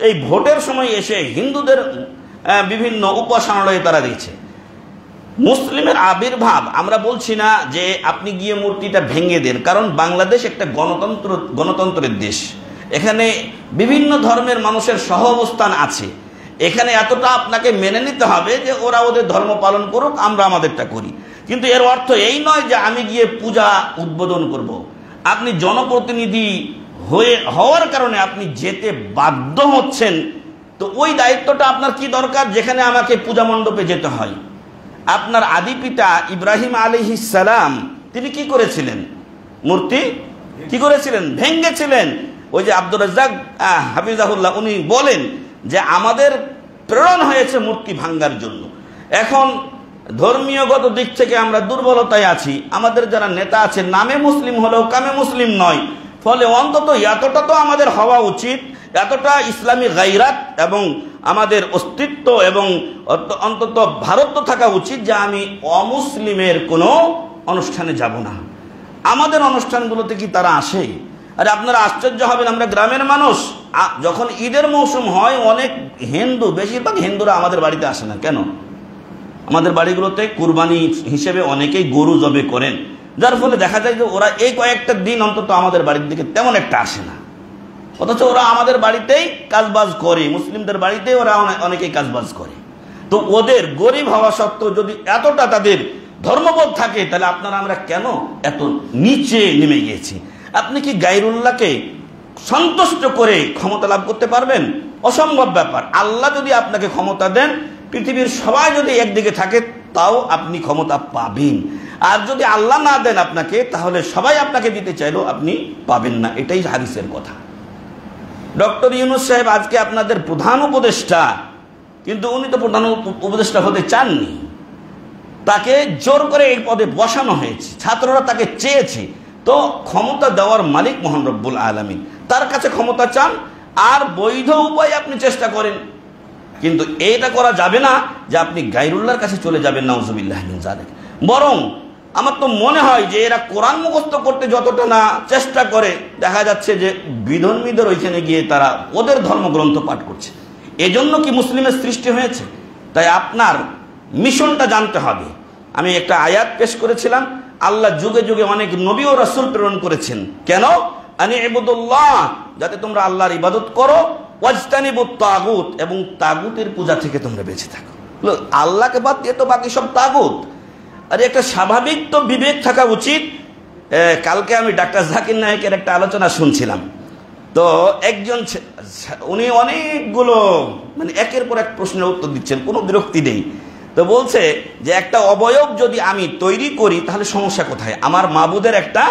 এই ভোটের সময় এসে হিন্দুদের বিভিন্ন উপাসনালয়ে তারা দিয়েছে। মুসলিমের আবির্ভাব, আমরা বলছি না যে আপনি গিয়ে মূর্তিটা ভেঙে দেন, কারণ বাংলাদেশ একটা গণতন্ত্রের দেশ, এখানে বিভিন্ন ধর্মের মানুষের সহ অবস্থান আছে। এখানে এতটা আপনাকে মেনে নিতে হবে যে ওরা ওদের ধর্ম পালন করুক, আমরা আমাদেরটা করি। কিন্তু এর অর্থ এই নয় যে আমি গিয়ে পূজা উদ্বোধন করব। আপনি জনপ্রতিনিধি হওয়ার কারণে আপনি যেতে বাধ্য হচ্ছেন, তো ওই দায়িত্বটা আপনার কি দরকার যেখানে আমাকে পূজা মণ্ডপে যেতে হয়? আপনার আদি পিতা ইব্রাহিম আলাইহিস সালাম তিনি কি করেছিলেন? মূর্তি কি করেছিলেন? ভেঙ্গেছিলেন। ওই যে আব্দুর রাজ্জাক হাফিজাহুল্লাহ উনি বলেন যে আমাদের প্রেরণ হয়েছে মূর্তি ভাঙ্গার জন্য। এখন ধর্মীয়গত দিক থেকে আমরা দুর্বলতায় আছি। আমাদের যারা নেতা আছে নামে মুসলিম হলেও কামে মুসলিম নয়। ফলে অন্তত এতটা তো আমাদের হওয়া উচিত, এতটা ইসলামী গায়রাত এবং আমাদের অস্তিত্ব এবং অন্তত ভারত থাকা উচিত যে আমি অমুসলিমের কোনো অনুষ্ঠানে যাব না। আমাদের অনুষ্ঠানগুলোতে কি তারা আসে? আরে আপনারা আশ্চর্য হবেন, আমরা গ্রামের মানুষ, যখন ঈদের মৌসুম হয় অনেক হিন্দু, বেশিরভাগ হিন্দুরা আমাদের বাড়িতে আসে না। কেন? আমাদের বাড়িগুলোতে কুরবানি হিসেবে অনেকেই গরু জবে করেন, যার ফলে দেখা যায় যে ওরা এই কয়েকটা দিন অন্তত আমাদের বাড়ির দিকে তেমন একটা আসে না। অথচ ওরা আমাদের বাড়িতেই কাজবাজ করে, মুসলিমদের বাড়িতেই ওরা অনেকেই কাজবাজ করে। তো ওদের গরিব হওয়া সত্ত্বেও যদি এতটা তাদের ধর্মবোধ থাকে, তাহলে আপনারা আমরা কেন এত নিচে নেমে গিয়েছি? আপনি কি গায়রুল্লাহকে সন্তুষ্ট করে ক্ষমতা লাভ করতে পারবেন? অসম্ভব ব্যাপার। আল্লাহ যদি আপনাকে ক্ষমতা দেন, পৃথিবীর সবাই যদি একদিকে থাকে, তাও আপনি ক্ষমতা পাবেন। আর যদি আল্লাহ না দেন আপনাকে, তাহলে সবাই আপনাকে দিতে চাইলেও আপনি পাবেন না। এটাই হাদিসের কথা। ডক্টর ইউনূস সাহেব আজকে আপনাদের প্রধান উপদেষ্টা, কিন্তু উনি তো প্রধান উপদেষ্টা হতে চাননি। তাকে জোর করে এই পদে বসানো হয়েছে, ছাত্ররা তাকে চেয়েছে। তো ক্ষমতা দেওয়ার মালিক মহান রব্বুল আলামিন, তার কাছে ক্ষমতা চান আর বৈধ উপায় আপনি চেষ্টা করেন। কিন্তু এইটা করা যাবে না যে আপনি গায়রুল্লাহর কাছে চলে যাবেন, নাউজুবিল্লাহ মিন যালিক। বরং আমার তো মনে হয় যে এরা কোরআন মুখস্থ করতে যতটা না চেষ্টা করে, দেখা যাচ্ছে যে বিধর্মীদের ওইখানে গিয়ে তারা ওদের ধর্মগ্রন্থ পাঠ করছে। এজন্য কি মুসলিমের সৃষ্টি হয়েছে? তাই আপনার মিশনটা জানতে হবে। আমি একটা আয়াত পেশ করেছিলাম, আল্লাহ যুগে যুগে অনেক নবী ও রাসূল প্রেরণ করেছেন। কেন? আনি ইবুদুল্লাহ, যাতে তোমরা আল্লাহর ইবাদত করো, ওয়াজতানিবুত তাগুত, এবং তাগুতের পূজা থেকে তোমরা বেঁচে থাকো। আল্লাহকে বাদ দিয়ে তো বাকি সব তাগুত। আরে একটা স্বাভাবিক তো বিবেক থাকা উচিত। কালকে আমি ডাক্তার জাকির নায়েকের একটা আলোচনা শুনছিলাম। তো একজন উনি অনেকগুলো মানে একের পর এক প্রশ্নের উত্তর দিচ্ছেন, কোনো বিরক্তি নেই। তো বলছে যে একটা অবয়ব যদি আমি তৈরি করি তাহলে সমস্যা কোথায়? আমার মাবুদের একটা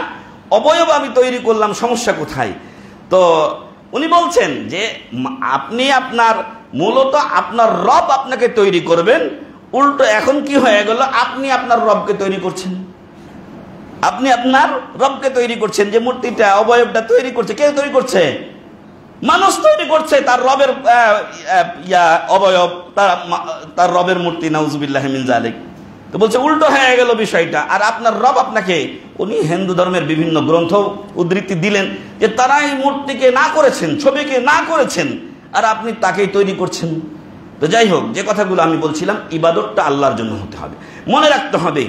অবয়ব আমি তৈরি করলাম, সমস্যা কোথায়? তো উনি বলছেন যে আপনি আপনার মূলত আপনার রব আপনাকে তৈরি করবেন, উল্টো এখন কি হয়ে গেল, আপনি আপনার রবকে তৈরি করছেন। আপনি আপনার রবকে তৈরি করছেন। যে মূর্তিটা অবয়বটা তৈরি করছে, কে তৈরি করছে? মানুষ তৈরি করছে তার রবের অবয়ব, তার রবের মূর্তি, নাউজুবিল্লাহ মিন যালিক। তো বলছে উল্টো হয়ে গেল বিষয়টা। আর আপনার রব আপনাকে, উনি হিন্দু ধর্মের বিভিন্ন গ্রন্থ উদ্ধৃতি দিলেন যে তারা এই মূর্তিকে না করেছেন, ছবিকে না করেছেন, আর আপনি তাকেই তৈরি করছেন। তো যাই হোক, যে কথাগুলো আমি বলছিলাম, ইবাদতটা আল্লাহর জন্য হতে হবে। মনে রাখতে হবে,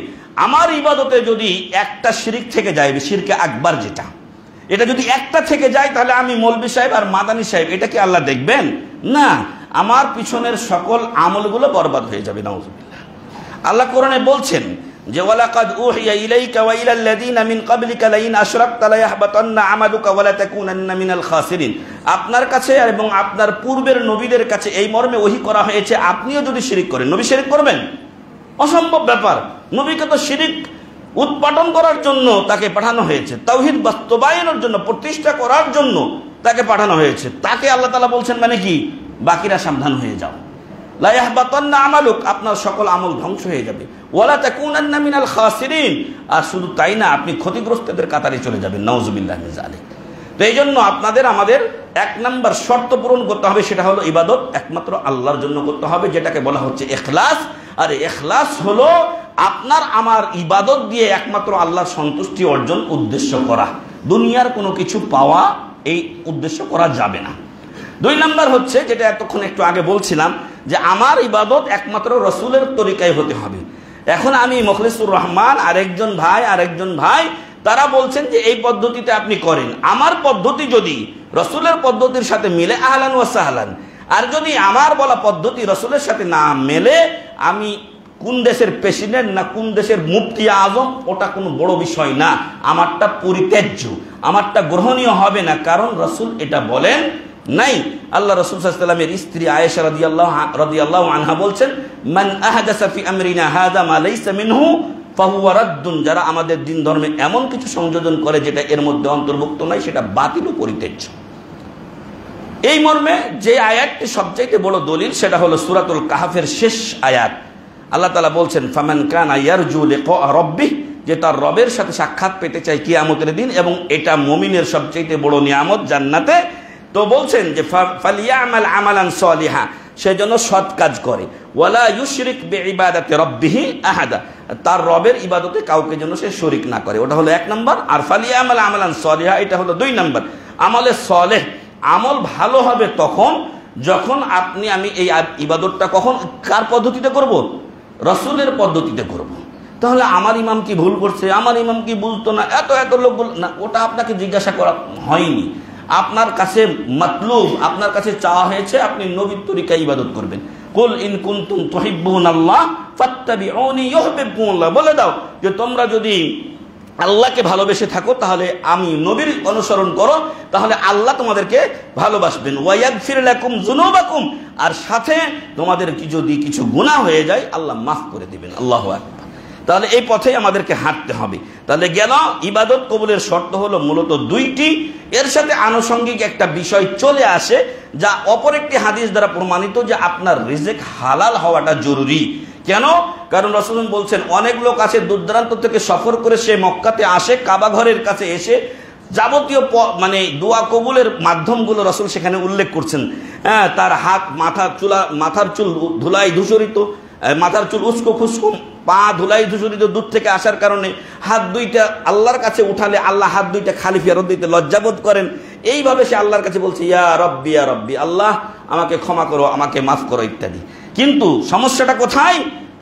আমার ইবাদতে যদি একটা শিরক থেকে যায়, শিরকে আকবার যেটা, এটা যদি একটা থেকে যায়, তাহলে আমি মৌলভী সাহেব আর মাদানী সাহেব, এটা কি আল্লাহ দেখবেন? না, আমার পিছনের সকল আমলগুলো বরবাদ হয়ে যাবে, নাউজুবিল্লাহ। আল্লাহ কোরআনে বলছেন যে ওয়ালাকাদ উহিয়া ইলাইকা ওয়া ইলাল লাযিনা মিন ক্বাবলিকা লাইন আশরাকতা লা ইয়াহবাতান্না আমালুকা ওয়া লা তাকুনান্না মিনাল খাসিরিন। আপনার কাছে এবং আপনার পূর্বের নবীদের কাছে এই মর্মে ওহী করা হয়েছে, আপনিও যদি শিরক করেন, নবী শিরক করবেন? অসম্ভব ব্যাপার। নবীকে তো শিরক উৎপাদন করার জন্য তাকে পাঠানো হয়েছে, তাওহীদ বাস্তবায়নের জন্য, প্রতিষ্ঠা করার জন্য তাকে পাঠানো হয়েছে। তাকে আল্লাহ তাআলা বলছেন মানে কি, বাকিরা সাবধান হয়ে যাও, লা ইয়াহবাতান্না আমালুক, আপনার সকল আমল ধ্বংস হয়ে যাবে, ওয়ালা তাকুনান্না মিনাল খাসিরিন, আর শুধু তাই না, আপনি ক্ষতিগ্রস্তদের কাতারে চলে যাবেন, নাউজুবিল্লাহ মিন যালিক। তো এই জন্য আপনাদের আমাদের এক নম্বর শর্ত পূরণ করতে হবে, সেটা হলো ইবাদত একমাত্র আল্লাহর জন্য করতে হবে, যেটাকে বলা হচ্ছে ইখলাস। আর ইখলাস হলো আপনার আমার ইবাদত দিয়ে একমাত্র আল্লাহর সন্তুষ্টি অর্জন উদ্দেশ্য করা, দুনিয়ার কোনো কিছু পাওয়া এই উদ্দেশ্য করা যাবে না। দুই নম্বর হচ্ছে, যেটা এতক্ষণ একটু আগে বলছিলাম, যে আমার ইবাদত একমাত্র রসুলের তরিকায় হতে হবে। এখন আমি মুখলিসুর রহমান আরেকজন ভাই তারা বলছেন যে এই পদ্ধতিতে আপনি করেন। আমার পদ্ধতি যদি রসুলের পদ্ধতির সাথে মিলে, আহলান ওয়া সাহলান। আর যদি আমার বলা পদ্ধতি রসুলের সাথে না মেলে, আমি কোন দেশের প্রেসিডেন্ট না কোন দেশের মুফতি আজম, ওটা কোনো বড় বিষয় না। আমারটা পরিত্যাজ্য, আমারটা গ্রহণীয় হবে না। কারণ রসুল এটা বলেন নাই। আল্লাহ রাসূল সাল্লাল্লাহু আলাইহি ওয়াসাল্লামের স্ত্রী আয়েশা রাদিয়াল্লাহু আনহা বলছেন, মান আহদাসা ফি আমরিনা হাযা মা লাইসা মিনহু ফাহুয়া রাদ্দুন, যারা আমাদের দিন ধর্মে এমন কিছু সংযোজন করে যেটা এর মধ্যে অন্তর্ভুক্ত নাই, সেটা বাতিল ও পরিত্যাজ্য। এই মর্মে যে আয়াতটি সবচেয়ে বড় দলিল সেটা হলো সূরাতুল কাহফের শেষ আয়াত। আল্লাহ তাআলা বলছেন, ফামান কানা ইয়ারজু লিকা রাব্বিহ, যে তার রবের সাথে সাক্ষাৎ পেতে চায় কিয়ামতের দিন, এবং এটা মুমিনের সবচেয়ে বড় নিয়ামত জান্নাতে। তো বলছেন যে ফালিয়ামাল আমালান সলিহা, সেজন্য সৎ কাজ করে, ওয়ালা ইউশরিক বিইবাদাতি রাব্বিহি আহাদা, তার রবের ইবাদতে কাউকে যেন সে শরীক না করে। ওটা হলো 1 নম্বর। আর ফালিয়ামাল আমালান সলিহা, এটা হলো 2 নম্বর। আমলে সলেহ, আমল ভালো হবে তখন যখন আমি এই ইবাদতটা কখন কার পদ্ধতিতে করব? রাসূলের পদ্ধতিতে করব। তাহলে আমার ইমাম কি ভুল করছে, আমার ইমাম কি বুঝতো না, এত লোক না, ওটা আপনাকে জিজ্ঞাসা করা হয়নি। আপনার কাছে মাতলুব, আপনার কাছে চাওয়া হয়েছে আপনি নবীর তরিকায় ইবাদত করবেন। কুল ইন কুনতুম তুহিব্বুনাল্লাহ ফাত্তাবিউনি ইউহিব্বুকুমুল্লাহ, বলে দাও যে তোমরা যদি আল্লাহকে ভালোবেসে থাকো তাহলে আমি নবীর অনুসরণ করো, তাহলে আল্লাহ তোমাদেরকে ভালোবাসবেন। ওয়ায়াগফির লাকুম যুনুবাকুম, আর সাথে তোমাদের যদি কিছু গুনাহ হয়ে যায় আল্লাহ মাফ করে দিবেন। আল্লাহু আকবার। তাহলে এই পথেই আমাদেরকে হাঁটতে হবে। তাহলে গেল ইবাদত কবুলের শর্ত হলো মূলত 2টি। এর সাথে আনুষঙ্গিক একটা বিষয় চলে আসে, যা অপর একটি হাদিস দ্বারা প্রমাণিত, যে আপনার রিজিক হালাল হওয়াটা জরুরি। কেন? কারণ রাসূল বলছেন, অনেক লোক আছে দূর দূরান্ত থেকে সফর করে সে মক্কাতে আসে, কাবা ঘরের কাছে এসে যাবতীয় দোয়া কবুলের মাধ্যমগুলো রাসূল সেখানে উল্লেখ করছেন। হ্যাঁ, তার হাত, মাথার চুল ধুলাই ধূসরিত, মাথার চুল উস্কো খুস্কো, পা ধুলাই ধূসরিত, দূর থেকে আসার কারণে হাত 2টা আল্লাহর কাছে উঠালে আল্লাহ হাত 2টা খালি ফেরত দিতে লজ্জাবোধ করেন। এইভাবে সে আল্লাহর কাছে বলছে, ইয়া রব্বি ইয়া রব্বি, আল্লাহ আমাকে ক্ষমা করো, আমাকে মাফ করো ইত্যাদি। কিন্তু সমস্যাটা কোথায়?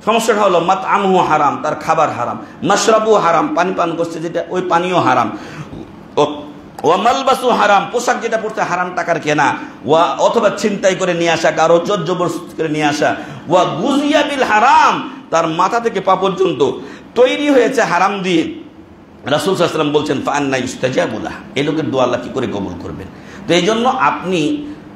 সমস্যাটা হলো মাতআমুহু হারাম, তার খাবার হারাম, মাশরাবু হারাম, পানি পান করছে যেটা ওই পানিও হারাম, ওয়া মালবাসু হারাম, পোশাক যেটা পড়তে হারাম টাকার কেনা, ওয়া অথবা ছিনতাই করে নিয়ে আসা, কারো জোর জবরদস্তি করে নিয়ে আসা, ওয়া গুজিয়া বিল হারাম, তার মাথা থেকে পা পর্যন্ত তৈরি হয়েছে হারাম দিয়ে। রাসূল সাল্লাল্লাহু আলাইহি ওয়াসাল্লাম বলছেন, ফাআন্না ইউস্তাজাবু লাহ, এই লোকের দোয়া আল্লাহ কি করে কবুল করবেন? তো এই জন্য আপনি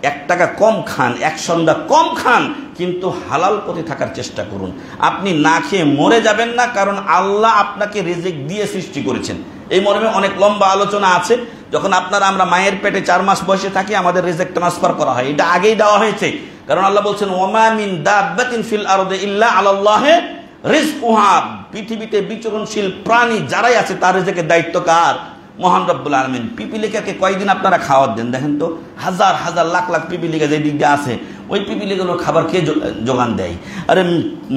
1 টাকা কম খান, 1 সন্ধ্যা কম খান, কিন্তু হালাল পথে থাকার চেষ্টা করুন। আপনি না খেয়ে মরে যাবেন না, কারণ আল্লাহ আপনাকে রিজিক দিয়ে সৃষ্টি করেছেন। এই মর্মে অনেক লম্বা আলোচনা আছে। যখন আমরা মায়ের পেটে 4 মাস বয়সে থাকি, আমাদের রিজিক ট্রান্সফার করা হয়, এটা আগেই দেওয়া হয়েছে। কারণ আল্লাহ বলছেন, ওয়ামা মিন দাব্বাতিন ফিল আরদি ইল্লা আলাল্লাহি রিজকুহা, পৃথিবীতে বিচরণশীল প্রাণী যারাই আছে তার রিজিকের দায়িত্ব কার? মহান রব্বুল আলামিন। পিপিলিকাকে কয়দিন আপনারা খাওয়ার দেন? দেখেন তো, হাজার হাজার লাখ লাখ পিপিলিকা যে দিক দিয়ে আছে, ওই পিপিলিকাগুলোর খাবার কে যোগান দেয়? আরে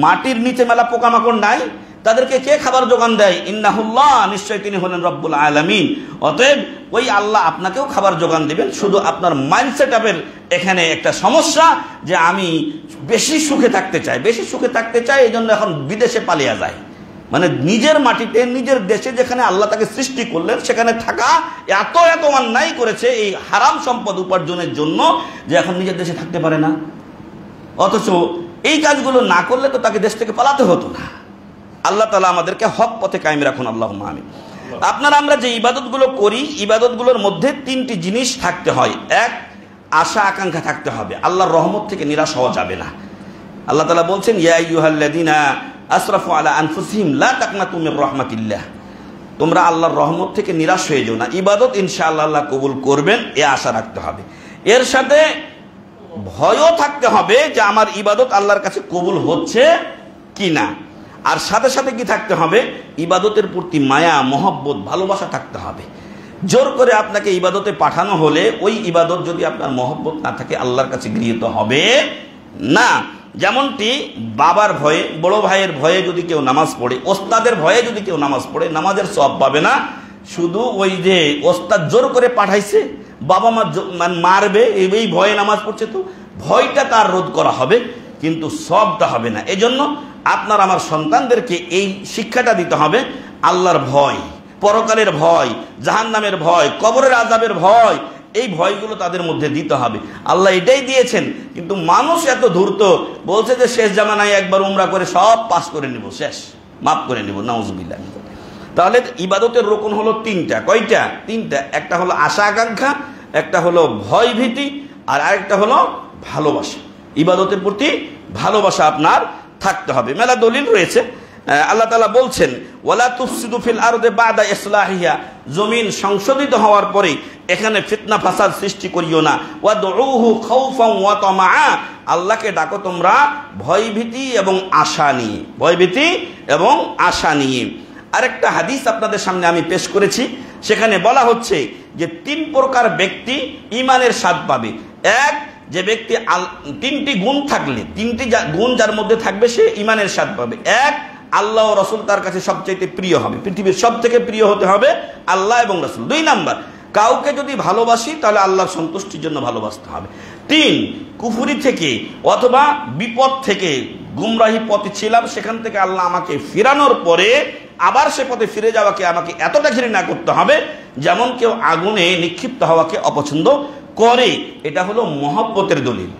মাটির নিচে মেলা পোকামাকড় নাই, তাদেরকে কে খাবার যোগান দেয়? ইন্নাহুল্লাহ, নিশ্চয় তিনি হলেন রব্বুল আলামিন। অতএব ওই আল্লাহ আপনাকেও খাবার যোগান দিবেন। শুধু আপনার মাইন্ডসেট আপের এখানে একটা সমস্যা, যে আমি বেশি সুখে থাকতে চাই, এই জন্য এখন বিদেশে পালিয়ে যায়। নিজের মাটিতে, নিজের দেশে যেখানে আল্লাহ তাকে সৃষ্টি করলেন, সেখানে থাকা এত অন্যায় করেছে এই হারাম সম্পদ উপার্জনের জন্য, যে এখন নিজের দেশে থাকতে পারে না। অথচ এই কাজগুলো না করলে তো তাকে দেশ থেকে পালাতে হতো না। আল্লাহ তাআলা আমাদেরকে হক পথে কায়েম রাখুন, আল্লাহুম্মা আমিন। আমরা যে ইবাদতগুলো করি, ইবাদতগুলোর মধ্যে 3টি জিনিস থাকতে হয়। 1, আশা আকাঙ্ক্ষা থাকতে হবে, আল্লাহর রহমত থেকে নিরাশ হওয়া যাবে না। আল্লাহ তাআলা বলছেন, ইয়া আইয়ুহাল্লাযীনা আসরাফু আলা আনফুসিহিম লা তাকনাতু মির রাহমাতিল্লাহ, তোমরা আল্লাহর রহমত থেকে নিরাশ হয়ে যেও না। ইবাদত ইনশাআল্লাহ আল্লাহ কবুল করবেন, এ আশা রাখতে হবে। এর সাথে ভয়ও থাকতে হবে যে আমার ইবাদত আল্লাহর কাছে কবুল হচ্ছে কিনা। আর সাথে সাথে কি থাকতে হবে? ইবাদতের প্রতি মায়া, মহব্বত, ভালোবাসা থাকতে হবে। জোর করে আপনাকে ইবাদতে পাঠানো হলে ওই ইবাদত যদি আপনার মহব্বত না থাকে, আল্লাহর কাছে গৃহীত হবে না। যেমনটি বাবার ভয়ে, বড় ভাইয়ের ভয়ে যদি কেউ নামাজ পড়ে, ওস্তাদের ভয়ে যদি কেউ নামাজ পড়ে, নামাজের সওয়াব পাবে না। শুধু ওই যে ওস্তাদ জোর করে পাঠাইছে, বাবা মা মারবে, এই ভয়ে নামাজ পড়ছে, তো ভয়টা তার রোধ করা হবে, কিন্তু সওয়াবটা হবে না। এজন্য আপনার আমার সন্তানদেরকে এই শিক্ষাটা দিতে হবে, আল্লাহর ভয়, পরকালের ভয়, জাহান্নামের ভয়, কবরের আযাবের ভয়, এই ভয়গুলো তাদের মধ্যে দিতে হবে। আল্লাহ এটাই দিয়েছেন, কিন্তু মানুষ এত ধূর্ত, বলছে যে শেষ জামানায় একবার উমরা করে সব পাস করে নিব, শেষ মাফ করে নিব, নাউজুবিল্লাহ। তাহলে ইবাদতের রকম হলো 3টা। কয়টা? 3টা। একটা হলো আশা আকাঙ্ক্ষা, একটা হলো ভয় ভীতি, আর আরেকটা হলো ভালোবাসা, ইবাদতের প্রতি ভালোবাসা আপনার থাকতে হবে। মেলা দলিল রয়েছে। আল্লাহ তাআলা বলছেন, ওয়ালা তুফসিদু ফিল আরদি বাদা ইসলাহিহা, জমিন সংশোধিত হওয়ার পরে এখানে ফিতনা ফাসাদ সৃষ্টি করিও না। ওয়াদউহু খাউফান ওয়া তামআ, আল্লাহকে ডাকো তোমরা ভয়ভীতি এবং আশা নিয়ে, ভয়ভীতি এবং আশা নিয়ে। আরেকটা হাদিস আপনাদের সামনে আমি পেশ করেছি, সেখানে বলা হচ্ছে যে 3 প্রকার ব্যক্তি ঈমানের স্বাদ পাবে। এক, যে ব্যক্তি তিনটি গুণ থাকলে, তিনটি গুণ যার মধ্যে থাকবে সে ঈমানের স্বাদ পাবে। এক, আল্লাহ ও রাসূল তার কাছে সবচেয়ে প্রিয় হবে, পৃথিবীর সব থেকে প্রিয় হতে হবে আল্লাহ এবং রাসূল। 2 নাম্বার, কাউকে যদি ভালোবাসি তাহলে আল্লাহর সন্তুষ্টির জন্য ভালোবাসতে হবে। 3, কুফরি থেকে অথবা বিপদ থেকে, গুমরাহি পথে ছিলাম সেখান থেকে আল্লাহ আমাকে ফিরানোর পরে আবার সে পথে ফিরে যাওয়াকে আমাকে এতটা ঘৃণা করতে হবে যেমন কেউ আগুনে নিক্ষিপ্ত হওয়াকে অপছন্দ করে। এটা হলো মহব্বতের দলিল।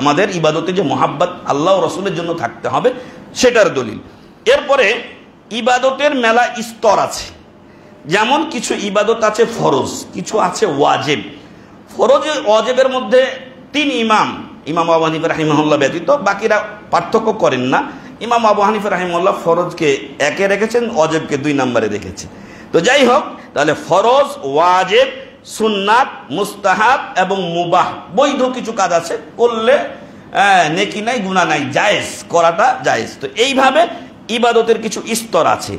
আমাদের ইবাদতে যে মহাব্বত আল্লাহ ও রাসূলের জন্য থাকতে হবে সেটার দলিল। এরপরে ইবাদতের মেলা স্তর আছে। যেমন কিছু ইবাদত আছে ফরজ, কিছু আছে ওয়াজিব। ফরজ ওয়াজিবের মধ্যে 3 ইমাম আবু হানিফা রাহিমাহুল্লাহ ব্যতীত বাকিরা পার্থক্য করেন না। ইমাম আবু হানিফা রাহিমাহুল্লাহ ফরজকে 1-এ রেখেছেন, ওয়াজিবকে 2 নম্বরে রেখেছেন। তো যাই হোক, তাহলে ফরজ, ওয়াজিব, সুন্নাত, মুস্তাহাব এবং মুবাহ, বৈধ কিছু কাজ আছে, করলে নেকি নাই, গুনাহ নাই, জায়েজ, করাটা জায়েজ। তো এইভাবে ইবাদতের কিছু স্তর আছে।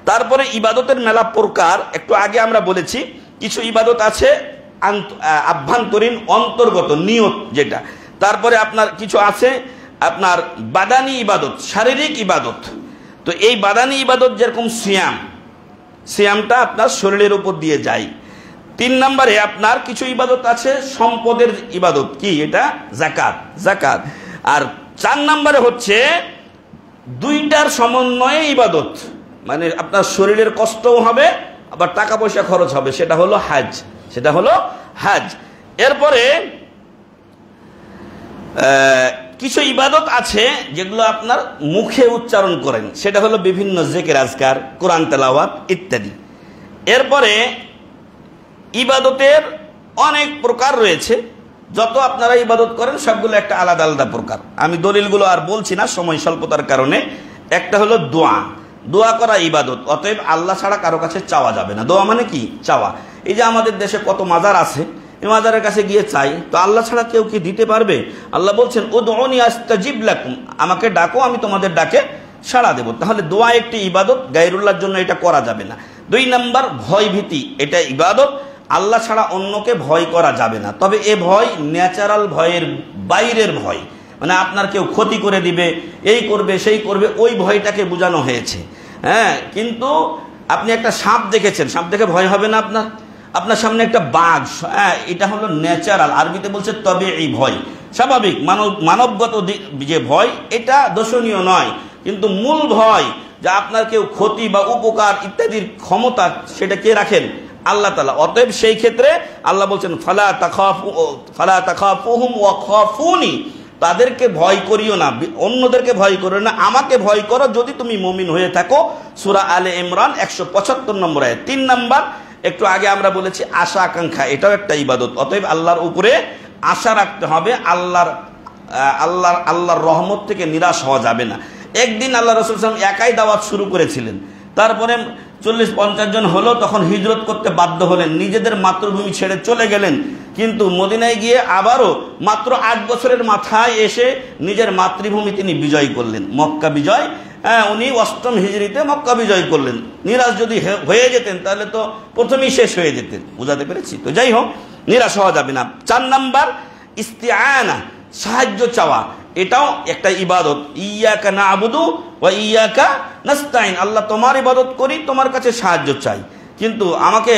তারপরে ইবাদতের মেলা প্রকার, একটু আগে আমরা বলেছি কিছু ইবাদত আছে আভ্যন্তরীণ, অন্তর্গত, নিয়ত যেটা। তারপরে আপনার কিছু আছে আপনার বাদানি ইবাদত, শারীরিক ইবাদত। তো এই বাদানি ইবাদত যেরকম সিয়ামটা আপনার শরীরের উপর দিয়ে যায়। 3 নম্বরে আপনার কিছু ইবাদত আছে সম্পদের ইবাদত, কি এটা? যাকাত। আর 4 নম্বরে হচ্ছে 2টার সমন্বয়ে ইবাদত, মানে আপনার শরীরের কষ্টও হবে আবার টাকা পয়সা খরচ হবে, সেটা হলো হাজ। এরপরে কিছু ইবাদত আছে যেগুলো আপনার মুখে উচ্চারণ করেন, সেটা হলো বিভিন্ন জিকির, আজকার, কোরআন তেলাওয়াত ইত্যাদি। এরপরে ইবাদতের অনেক প্রকার রয়েছে, যত আপনারা ইবাদত করেন সবগুলো একটা আলাদা আলাদা প্রকার। আমি দলিলগুলো আর বলছি না সময় স্বল্পতার কারণে। একটা হলো দোয়া করা ইবাদত, অতএব আল্লাহ ছাড়া কারো কাছে চাওয়া যাবে না। দোয়া মানে কি? চাওয়া। এই যে আমাদের দেশে কত মাজার আছে, এই মাজারের কাছে গিয়ে চাই, তো আল্লাহ ছাড়া কেউ কি দিতে পারবে? আল্লাহ বলছেন, উদউনি আস্তাজিব লাকুম, আমাকে ডাকো আমি তোমাদের ডাকে সাড়া দেব। তাহলে দোয়া একটি ইবাদত, গায়রুল্লাহর জন্য এটা করা যাবে না। 2 নম্বর, ভয় ভীতি, এটা ইবাদত, আল্লাহ ছাড়া অন্যকে ভয় করা যাবে না। তবে এ ভয় ন্যাচারাল ভয়ের বাইরের ভয়, মানে আপনার কেউ ক্ষতি করে দিবে, এই করবে সেই করবে, ওই ভয়টাকে বোঝানো হয়েছে। হ্যাঁ, কিন্তু আপনি একটা সাপ দেখেছেন, সাপ দেখে ভয় হবে না আপনার সামনে একটা বাঘ, হ্যাঁ, এটা হলো ন্যাচারাল, আরবিতে বলছে তবে এই ভয় স্বাভাবিক, মানবগত যে ভয়, এটা দোষণীয় নয়। কিন্তু মূল ভয়, যা আপনার কেউ ক্ষতি বা উপকার ইত্যাদির ক্ষমতা, সেটা কে রাখেন? আল্লাহ তাআলা। অতএব সেই ক্ষেত্রে আল্লাহ বলছেন, ফালা তাখাফুহুম ওয়া খাফুনি, তাদেরকে ভয় করিও না, অন্যদেরকে ভয় করিও না, আমাকে ভয় করো যদি তুমি মুমিন হয়ে থাকো। সূরা আলে ইমরান 175 নম্বর আয়াত। 3 নম্বর, একটু আগে আমরা বলেছি আশা আকাঙ্ক্ষা, এটাও একটা ইবাদত। অতএব আল্লাহর উপরে আশা রাখতে হবে, আল্লাহর রহমত থেকে নিরাশ হওয়া যাবে না। একদিন আল্লাহ রাসূল সাল্লাল্লাহু আলাইহি ওয়াসাল্লাম একাই দাওয়াত শুরু করেছিলেন, তারপরে 40-50 জন হলো, তখন হিজরত করতে বাধ্য হলেন, নিজেদের মাতৃভূমি ছেড়ে চলে গেলেন। কিন্তু মদিনায় গিয়ে আবারও মাত্র 8 বছরের মাথায় এসে নিজের মাতৃভূমি তিনি বিজয় করলেন, মক্কা বিজয়। উনি 8ম হিজরিতে মক্কা বিজয় করলেন। নিরাশ যদি হয়ে যেতেন তাহলে তো প্রথমেই শেষ হয়ে যেতেন, বুঝাতে পেরেছি? তো যাই হোক, নিরাশ হওয়া যাবে না। 4 নম্বর, ইস্তিআনা, সাহায্য চাওয়া, এটাও একটা ইবাদত। ইয়াকা না'বুদু ওয়া ইয়াকা নাস্তাইন, আল্লাহ তোমার ইবাদত করি, তোমার কাছে সাহায্য চাই। কিন্তু আমাকে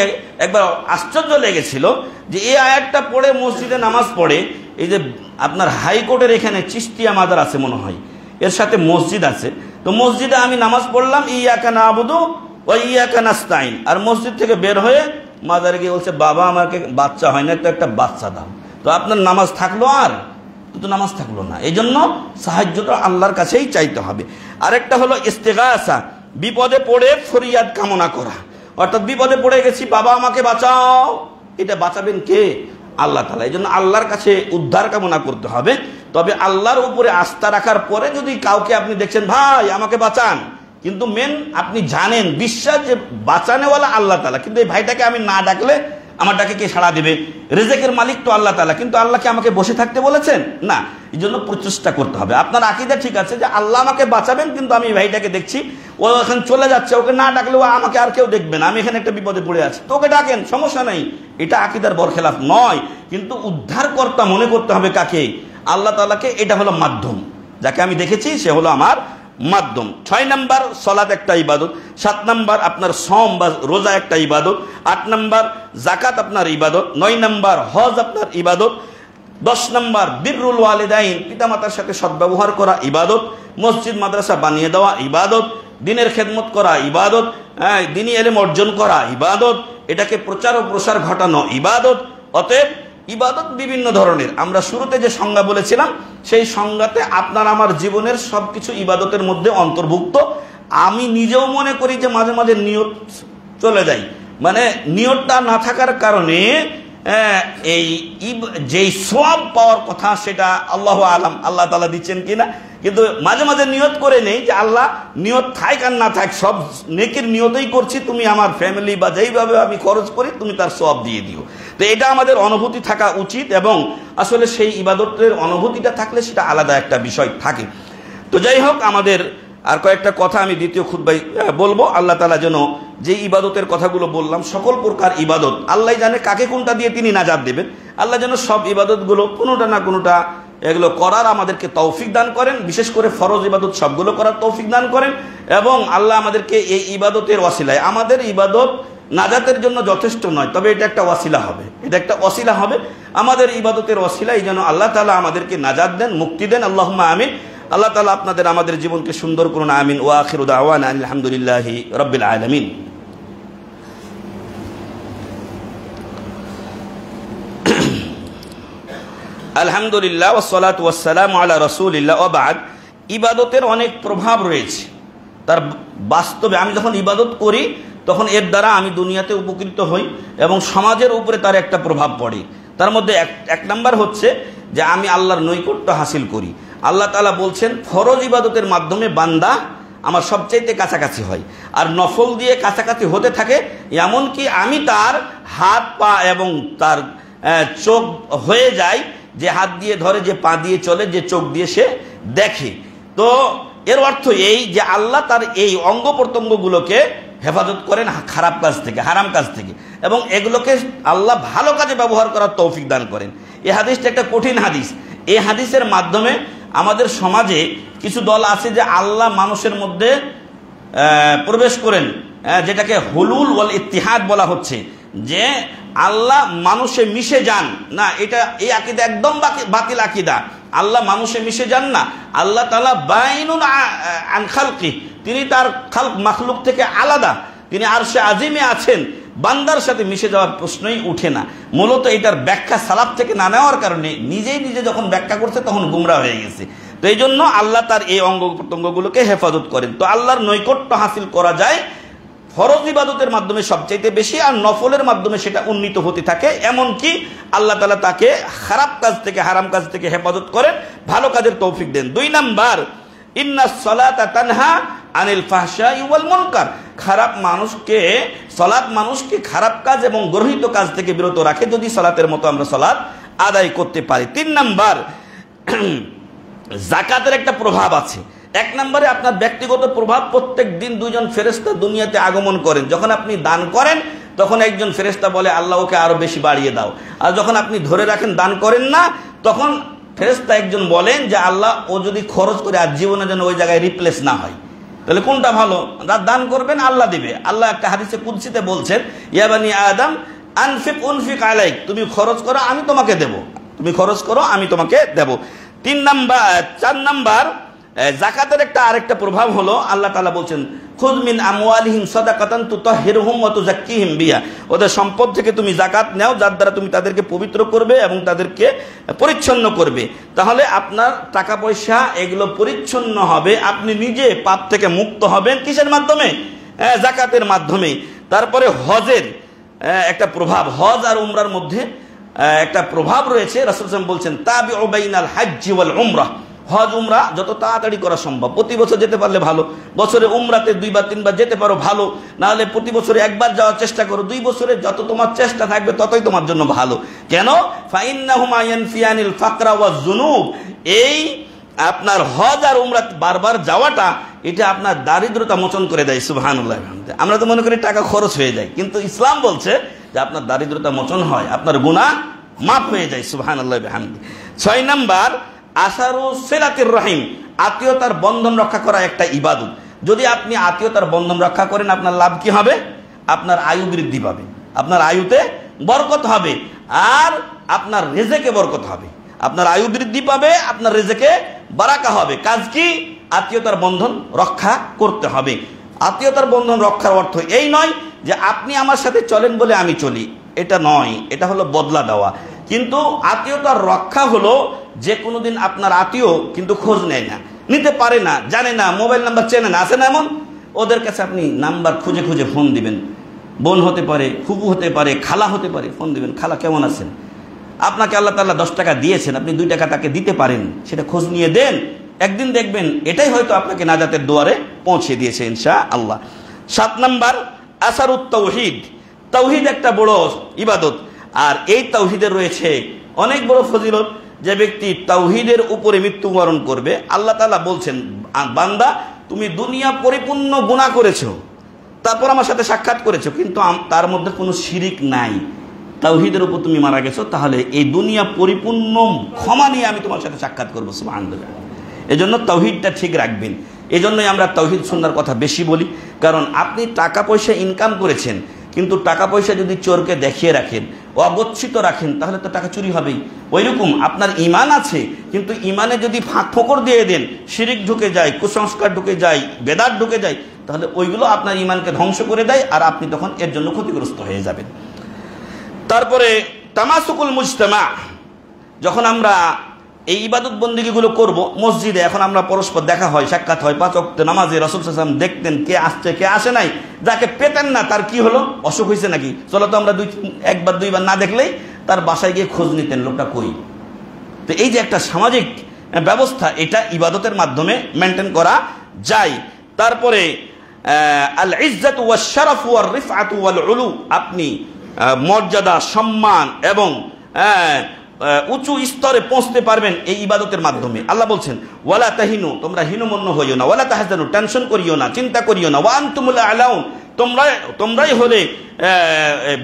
একবার আশ্চর্য লেগেছিল যে এই আয়াতটা পড়ে মসজিদে নামাজ পড়ে, এই যে আপনার হাইকোর্টের এখানে চিশতিয়া মাজার আছে মনে হয়, এর সাথে মসজিদ আছে। তো মসজিদে আমি নামাজ পড়লাম ইয়াকা না'বুদু ওয়া ইয়াকা নাস্তাইন, আর মসজিদ থেকে বের হয়ে মাজারে গিয়ে বলছে, বাবা আমাকে বাচ্চা হয় না, তো একটা বাচ্চা দাও। তো আপনার নামাজ থাকলো? আর তো নামাজ থাকলো না। এই জন্য সাহায্যটা আল্লাহর কাছেই চাইতে হবে। আরেকটা হলো ইস্তিগাসা, বিপদে পড়ে ফরিয়াদ কামনা করা, অর্থাৎ বিপদে পড়ে গেছি, বাবা আমাকে বাঁচাও। এটা বাঁচাবেন কে? আল্লাহ তাআলা। এই জন্য আল্লাহর কাছে উদ্ধার কামনা করতে হবে। তবে আল্লাহর উপরে আস্থা রাখার পরে যদি কাউকে আপনি দেখছেন ভাই আমাকে বাঁচান, কিন্তু মেন আপনি জানেন বিশ্বাস যে বাঁচানেওয়ালা আল্লাহ তাআলা, কিন্তু এই ভাইটাকে আমি না ডাকলে আমার ডাকে কে সাড়া দেবে? রিজিকের মালিক তো আল্লাহ তাআলা, কিন্তু আল্লাহকে আমাকে বসে থাকতে বলেছেন না। এই জন্য প্রচেষ্টা করতে হবে। আপনার আকীদা ঠিক আছে যে আল্লাহ আমাকে বাঁচাবেন, কিন্তু আমি এই ভাইটাকে দেখছি ও এখন চলে যাচ্ছে, ওকে না ডাকলে ও আমাকে আর কেউ দেখবে না, আমি এখানে একটা বিপদে পড়ে আছি, তো ওকে ডাকেন, সমস্যা নেই। এটা আকীদার বরখেলাফ নয়, কিন্তু উদ্ধারকর্তা মনে করতে হবে কাকে? আল্লাহ তাআলাকে। এটা হলো মাধ্যম, যাকে আমি দেখেছি সে হলো আমার মাধ্যম। 6 নাম্বার সালাত একটা ইবাদত, 7 নাম্বার আপনার সওম বা রোজা একটা ইবাদত, 8 নাম্বার যাকাত আপনার ইবাদত, 9 নাম্বার হজ আপনার ইবাদত, 10 নাম্বার বিররুল ওয়ালিদাইন পিতামাতার সাথে সদ্ব্যবহার করা ইবাদত, মসজিদ মাদ্রাসা বানিয়ে দেওয়া ইবাদত, দ্বীনের খেদমত করা ইবাদত, দ্বীনি ইলম অর্জন করা ইবাদত, এটাকে প্রচার ও প্রসার ঘটানো ইবাদত। অতএব ইবাদত বিভিন্ন ধরনের। আমরা শুরুতে যে সংজ্ঞা বলেছিলাম সেই সংজ্ঞাতে আপনার আমার জীবনের সবকিছু ইবাদতের মধ্যে অন্তর্ভুক্ত। আমি নিজেও মনে করি যে মাঝে মাঝে নিয়ত চলে যায়, মানে নিয়তটা না থাকার কারণে এই যেই সওয়াব পাওয়ার কথা সেটা আল্লাহু আলাম আল্লাহ তাআলা দিচ্ছেন কিনা, কিন্তু মাঝে মাঝে নিয়ত করে নেই যে আল্লাহ নিয়ত থাক আর না থাক সব নেকির নিয়তই করছি, তুমি আমার ফ্যামিলি বা যেইভাবে আমি খরচ করি তুমি তার সওয়াব দিয়ে দিও। তো এটা আমাদের অনুভূতি থাকা উচিত, এবং আসলে সেই ইবাদতের অনুভূতিটা থাকলে সেটা আলাদা একটা বিষয় থাকে। তো যাই হোক, আমাদের আর কয়েকটা কথা আমি দ্বিতীয় খুতবায় বলবো। আল্লাহ তাআলা যেন যে ইবাদতের কথাগুলো বললাম সকল প্রকার ইবাদত, আল্লাহ জানে কাকে কোনটা দিয়ে তিনি নাজাত দেবেন, আল্লাহ যেন সব ইবাদতগুলো কোনোটা না কোনোটা এগুলো করার আমাদেরকে তৌফিক দান করেন, বিশেষ করে ফরজ ইবাদত সবগুলো করার তৌফিক দান করেন। এবং আল্লাহ আমাদেরকে এই ইবাদতের ওয়াসিলায়, আমাদের ইবাদত নাজাতের জন্য যথেষ্ট নয়, তবে এটা একটা ওয়াসিলা হবে, এটা একটা ওয়াসিলা হবে আমাদের ইবাদতের ওয়াসিলায় যেন আল্লাহ তাআলা আমাদেরকে নাজাত দেন, মুক্তি দেন। আল্লাহুম্মা আমিন। আল্লাহ তাআলা আপনাদের আমাদের জীবনকে সুন্দর করুন, আমিন। ওয়া আখিরু দাওয়ানা আলহামদুলিল্লাহি রাব্বিল আলামিন। আলহামদুলিল্লাহ ওয়াসসালাতু ওয়াসসালামু আলা রাসূলিল্লাহ ওয়া বা'দ। ইবাদতের অনেক প্রভাব রয়েছে। তার বাস্তবে আমি যখন ইবাদত করি তখন এর দ্বারা আমি দুনিয়াতে উপকৃত হই এবং সমাজের উপরে তার একটা প্রভাব পড়ে। তার মধ্যে এক নাম্বার হচ্ছে যে আমি আল্লাহর নৈকট্য হাসিল করি। আল্লাহ তাআলা বলছেন ফরজ ইবাদতের মাধ্যমে বান্দা আমার সবচাইতে কাছাকাছি হয়, আর নফল দিয়ে কাছাকাছি হতে থাকে, এমনকি আমি তার হাত পা এবং তার চোখ হয়ে যায়, যে হাত দিয়ে ধরে, যে পা দিয়ে চলে, যে চোখ দিয়ে সে দেখে। তো এর অর্থ এই যে আল্লাহ তার এই অঙ্গ প্রত্যঙ্গগুলোকে হেফাজত করেন খারাপ কাজ থেকে, হারাম কাজ থেকে, এবং এগুলোকে আল্লাহ ভালো কাজে ব্যবহার করার তৌফিক দান করেন। এই হাদিসটা একটা কঠিন হাদিস। এই হাদিসের মাধ্যমে আমাদের সমাজে কিছু দল আছে যে আল্লাহ মানুষের মধ্যে প্রবেশ করেন, যেটাকে হুলুল ওয়াল ইত্তিহাদ বলা হচ্ছে, যে আল্লাহ মানুষে মিশে যান না। এটা এই আকীদা একদম বাতিল আকীদা। আল্লাহ মানুষে মিশে যান না। আল্লাহ তাআলা বাইনুন আন খালকি, তিনি তার খালক মাখলুক থেকে আলাদা, তিনি আরশে আজিমে আছেন, বান্দার সাথে মিশে যাওয়ার প্রশ্নই উঠে না। মূলত এটার ব্যাখ্যা সালাফ থেকে না নেওয়ার কারণে নিজে যখন ব্যাখ্যা করছে তখন গুমরা হয়ে গেছে। তো এই জন্য আল্লাহ তার এই অঙ্গ প্রত্যঙ্গগুলোকে হেফাজত করেন। তো আল্লাহর নৈকট্য হাসিল করা যায় ফরজ ইবাদতের মাধ্যমে সবচাইতে বেশি, আর নফলের মাধ্যমে সেটা উন্নীত হতে থাকে। এমনকি আল্লাহ তাআলা তাকে খারাপ কাজ থেকে, হারাম কাজ থেকে হেফাজত করেন, ভালো কাজের তৌফিক দেন। 2 নাম্বার, ইন্নাস সালাতা তানহা আনিল ফাহশাই ওয়াল মুনকার। সালাত মানুষকে খারাপ কাজ এবং গর্হিত কাজ থেকে বিরত রাখে, যদি সালাতের মতো আমরা সালাত আদায় করতে পারি। 3 নাম্বার, যাকাতের একটা প্রভাব আছে। 1 নম্বরে আপনার ব্যক্তিগত প্রভাব, প্রত্যেক দিন 2 জন ফেরেশতা দুনিয়াতে আগমন করেন। যখন আপনি দান করেন তখন একজন ফেরেশতা বলে আল্লাহ ওকে আরো বেশি বাড়িয়ে দাও, আর যখন আপনি ধরে রাখেন দান করেন না, তখন ফেরেশতা একজন বলেন যে আল্লাহ ও যদি খরচ করে আর জীবনে যেন ওই জায়গায় রিপ্লেস না হয়। তাহলে কোনটা ভালো? দান করবেন, আল্লাহ দিবে। আল্লাহ একটা হাদিসে কুদসিতে বলছেন, ইয়া বানি আদম আনফিক উনফিক আলাইক, তুমি খরচ করো আমি তোমাকে দেব, তুমি খরচ করো আমি তোমাকে দেব। 4 নাম্বার, যাকাতের আরেকটা প্রভাব হলো আল্লাহ তাআলা বলছেন খুয মিন আমওয়ালিহিম সাদাকাতান তুতাহহিরুহুম ওয়া তুযাক্কিহিম বিহা, ওদের সম্পদ থেকে তুমি যাকাত নাও, যার দ্বারা তুমি তাদেরকে পবিত্র করবে এবং তাদেরকে পরিচ্ছন্ন করবে। তাহলে আপনার টাকা পয়সা এগুলো পরিচ্ছন্ন হবে, আপনি নিজে পাপ থেকে মুক্ত হবেন। কিসের মাধ্যমে? যাকাতের মাধ্যমে। তারপরে হজের একটা প্রভাব, হজ আর উমরার মধ্যে একটা প্রভাব রয়েছে। রাসূল সাল্লাল্লাহু আলাইহি ওয়াসাল্লাম বলছেন তাবিউ বাইনাল হজ্জ ওয়াল উমরাহ, হজ উমরা যত তাড়াতাড়ি করা সম্ভব, প্রতি বছর যেতে পারলে ভালো, বছরে উমরাতে 2 বা 3 বার যেতে পারো ভালো, না হলে প্রতি বছরে একবার যাওয়ার চেষ্টা করো। 2 বছরে যত তোমার চেষ্টা থাকবে ততই তোমার জন্য ভালো। কেন? ফাইন্নাহুমা ইয়ানফিয়ানিল ফাকরা ওয়াজ যুনুব, এই আপনার হজ আর উমরা বারবার যাওয়াটা এটা আপনার দারিদ্রতা মোচন করে দেয়। সুবহানাল্লাহ। আমরা তো মনে করি টাকা খরচ হয়ে যায়, কিন্তু ইসলাম বলছে যে আপনার দারিদ্রতা মোচন হয়, আপনার গুনাহ মাফ হয়ে যায়। সুবহানাল্লাহ বিহামদি। 6 নাম্বার আসারু সিলাতির রহিম, আত্মীয়তার বন্ধন রক্ষা করা একটা ইবাদত। যদি আপনি আত্মীয়তার বন্ধন রক্ষা করেন আপনার লাভ কি হবে? আপনার আয়ু বৃদ্ধি পাবে, আপনার আয়ুতে বরকত হবে, আর আপনার রিজেকে বরকত হবে। আপনার আয়ু বৃদ্ধি পাবে, আপনার রিজেকে বারাকা হবে। কাজ কি? আত্মীয়তার বন্ধন রক্ষা করতে হবে। আত্মীয়তার বন্ধন রক্ষার অর্থ এই নয় যে আপনি আমার সাথে চলেন বলে আমি চলি, এটা নয়, এটা হলো বদলা দেওয়া। কিন্তু আত্মীয়তার রক্ষা হলো যে কোনো দিন আপনার আত্মীয় কিন্তু খোঁজ নেয় না, নিতে পারে না, জানে না, মোবাইল নাম্বার চেনে না, আছে না এমন? ওদের কাছে আপনি নাম্বার খুঁজে খুঁজে ফোন দিবেন। বোন হতে পারে, ফুপু হতে পারে, খালা হতে পারে, ফোন দিবেন, খালা কেমন আছেন? আপনাকে আল্লাহ তাআলা 10 টাকা দিয়েছেন, আপনি 2 টাকা তাকে দিতে পারেন, সেটা খোঁজ নিয়ে দেন। একদিন দেখবেন এটাই হয়তো আপনাকে নাজাতের দুয়ারে পৌঁছে দিয়েছে ইনশাআল্লাহ। 7 নাম্বার আসারুত তাওহীদ, তাওহীদ একটা বড় ইবাদত, আর এই তাওহীদের রয়েছে অনেক বড় ফজিলত। যে ব্যক্তি তাওহীদের উপরে মৃত্যুবরণ করবে, আল্লাহ তাআলা বলছেন বান্দা তুমি দুনিয়া পরিপূর্ণ গুনাহ করেছো, তারপর আমার সাথে সাক্ষাৎ করেছো, কিন্তু তার মধ্যে কোনো শিরিক নাই, তাওহীদের উপর তুমি মারা গেছো, তাহলে এই দুনিয়া পরিপূর্ণ ক্ষমা নিয়ে আমি তোমার সাথে সাক্ষাৎ করবো। সুবহানাল্লাহ। এজন্য তাওহীদটা ঠিক রাখবেন। এজন্যই আমরা তাওহীদ সুন্নাহর কথা বেশি বলি, কারণ আপনি টাকা পয়সা ইনকাম করেছেন, কিন্তু টাকা পয়সা যদি চোরকে দেখিয়ে রাখেন, অগচ্ছিত রাখেন, তাহলে তো টাকা চুরি হবেই। ওইরকম আপনার ঈমান আছে, কিন্তু ঈমানে যদি ফাঁক ফোকর দিয়ে দেন, শিরিক ঢুকে যায়, কুসংস্কার ঢুকে যায়, বেদাত ঢুকে যায়, তাহলে ওইগুলো আপনার ঈমানকে ধ্বংস করে দেয়, আর আপনি তখন এর জন্য ক্ষতিগ্রস্ত হয়ে যাবেন। তারপরে তামাসুকুল মুজতামা, যখন আমরা এই ইবাদত বন্দিগিগুলো করব মসজিদে, এখন আমরা পরস্পর দেখা হয়, সাক্ষাৎ হয়, 5 ওয়াক্ত নামাজে রাসূল সাল্লাল্লাহু আলাইহি ওয়াসাল্লাম দেখতেন কে আসছে কে আসে নাই। যাকে পেতেন না তার কি হলো, অসুখ হয়েছে নাকি, চলো তো আমরা 1বার 2বার না দেখলেই তার বাসায় গিয়ে খোঁজ নিতেন লোকটা কই। তো এই যে একটা সামাজিক ব্যবস্থা, এটা ইবাদতের মাধ্যমে মেনটেন করা যায়। তারপরে আল ইজ্জাতু ওয়াশ শারাফু ওয়ার রিফআতু ওয়াল উলু, আপনি মর্যাদা, সম্মান এবং উঁচু স্তরে পৌঁছতে পারবেন এই ইবাদতের মাধ্যমে। আল্লাহ বলছেন ওয়ালা তাহিনু, তোমরা হীনমন্য হইও না, ওয়ালা তাহজানু, টেনশন করিও না, চিন্তা করিও না, ওয়া আনতুমুল আলাউন, তোমরাই হলে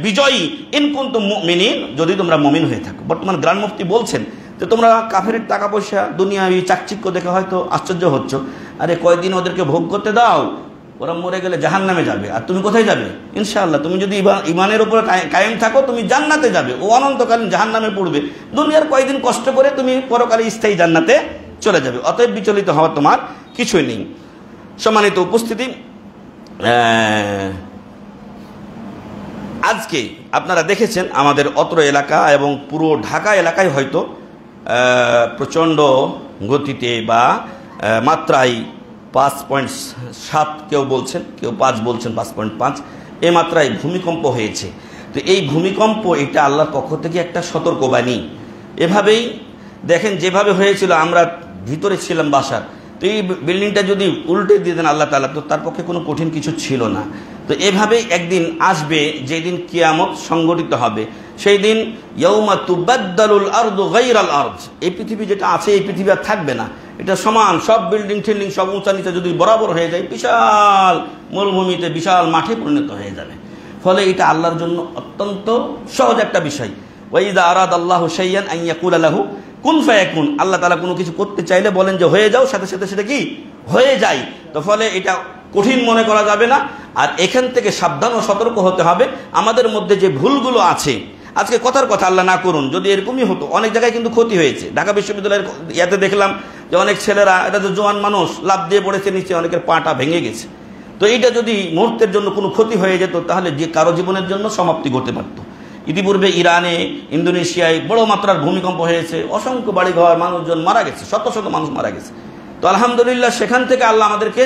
বিজয়ী, ইন কুনতুম মুমিনিন, যদি তোমরা মুমিন হয়ে থাকো। বর্তমান গ্রান্ড মুফতি বলছেন যে তোমরা কাফেরের টাকা পয়সা দুনিয়াবি চাকচিক্য দেখে হয়তো আশ্চর্য হচ্ছ, আরে কয়দিন ওদেরকে ভোগ করতে দাও, ওরা মরে গেলে জাহান্নামে যাবে, আর তুমি কোথায় যাবে? ইনশাআল্লাহ তুমি যদি ঈমানের উপর কায়েম থাকো তুমি জান্নাতে যাবে, ও অনন্তকালীন জাহান্নামে পড়বে। দুনিয়ার কয়েকদিন কষ্ট করে তুমি পরকালে স্থায়ী জান্নাতে চলে যাবে। অতএব বিচলিত হওয়ার তোমার কিছুই নেই। সম্মানিত উপস্থিতি, আজকে আপনারা দেখেছেন আমাদের অত্র এলাকা এবং পুরো ঢাকা এলাকায় হয়তো প্রচণ্ড গতিতে বা মাত্রায় 5.7 কেউ বলছেন, কেউ 5 বলছেন, 5.5 এই মাত্রায় ভূমিকম্প হয়েছে। তো এই ভূমিকম্প এটা আল্লাহর পক্ষ থেকে একটা সতর্কবাণী। এভাবেই দেখেন যেভাবে হয়েছিল, আমরা ভিতরে ছিলাম বাসার, তো এই বিল্ডিংটা যদি উল্টে দিয়ে দেন আল্লাহ তাআলা, তো তার পক্ষে কোনো কঠিন কিছু ছিল না। তো এভাবেই একদিন আসবে যেদিন কিয়ামত সংগঠিত হবে, সেই দিন ইয়াউমা তুবাদ্দালুল আরদু গায়রাল আরদ, এই পৃথিবী যেটা আছে এই পৃথিবী আর থাকবে না, এটা সমান সব বিল্ডিং টিল্ডিং সব উঁচা নিচে যদি বরাবর হয়ে যায়, বিশাল মরুভূমিতে বিশাল মাঠে পরিণত হয়ে যাবে। ফলে এটা আল্লাহর জন্য অত্যন্ত সহজ একটা বিষয়। ওয়াইদা আরাদাল্লাহু শাইআন আন ইয়াকুলা লাহু কুন ফায়াকুন, আল্লাহ তাআলা কোনো কিছু করতে চাইলে বলেন যে হয়ে যাও, সাথে সাথে সেটা কি হয়ে যায়। তো ফলে এটা কঠিন মনে করা যাবে না। আর এখান থেকে সাবধান ও সতর্ক হতে হবে। আমাদের মধ্যে যে ভুলগুলো আছে, আজকে কথার কথা আল্লাহ না করুন, যদি এরকমই হতো, অনেক জায়গায় কিন্তু ক্ষতি হয়েছে। ঢাকা বিশ্ববিদ্যালয়ের ইয়াতে দেখলাম যে অনেক ছেলেরা, এটা তো জোয়ান মানুষ, লাফ দিয়ে পড়েছে নিচে, অনেকের পাটা ভেঙে গেছে। তো এইটা যদি মুহূর্তের জন্য কোনো ক্ষতি হয়ে যেত, তাহলে যে কারো জীবনের জন্য সমাপ্তি ঘটতে পারত। ইতিপূর্বে ইরানে, ইন্দোনেশিয়ায় বড় মাত্রার ভূমিকম্প হয়েছে, অসংখ্য বাড়িঘর, মানুষজন মারা গেছে, শত শত মানুষ মারা গেছে। তো আলহামদুলিল্লাহ সেখান থেকে আল্লাহ আমাদেরকে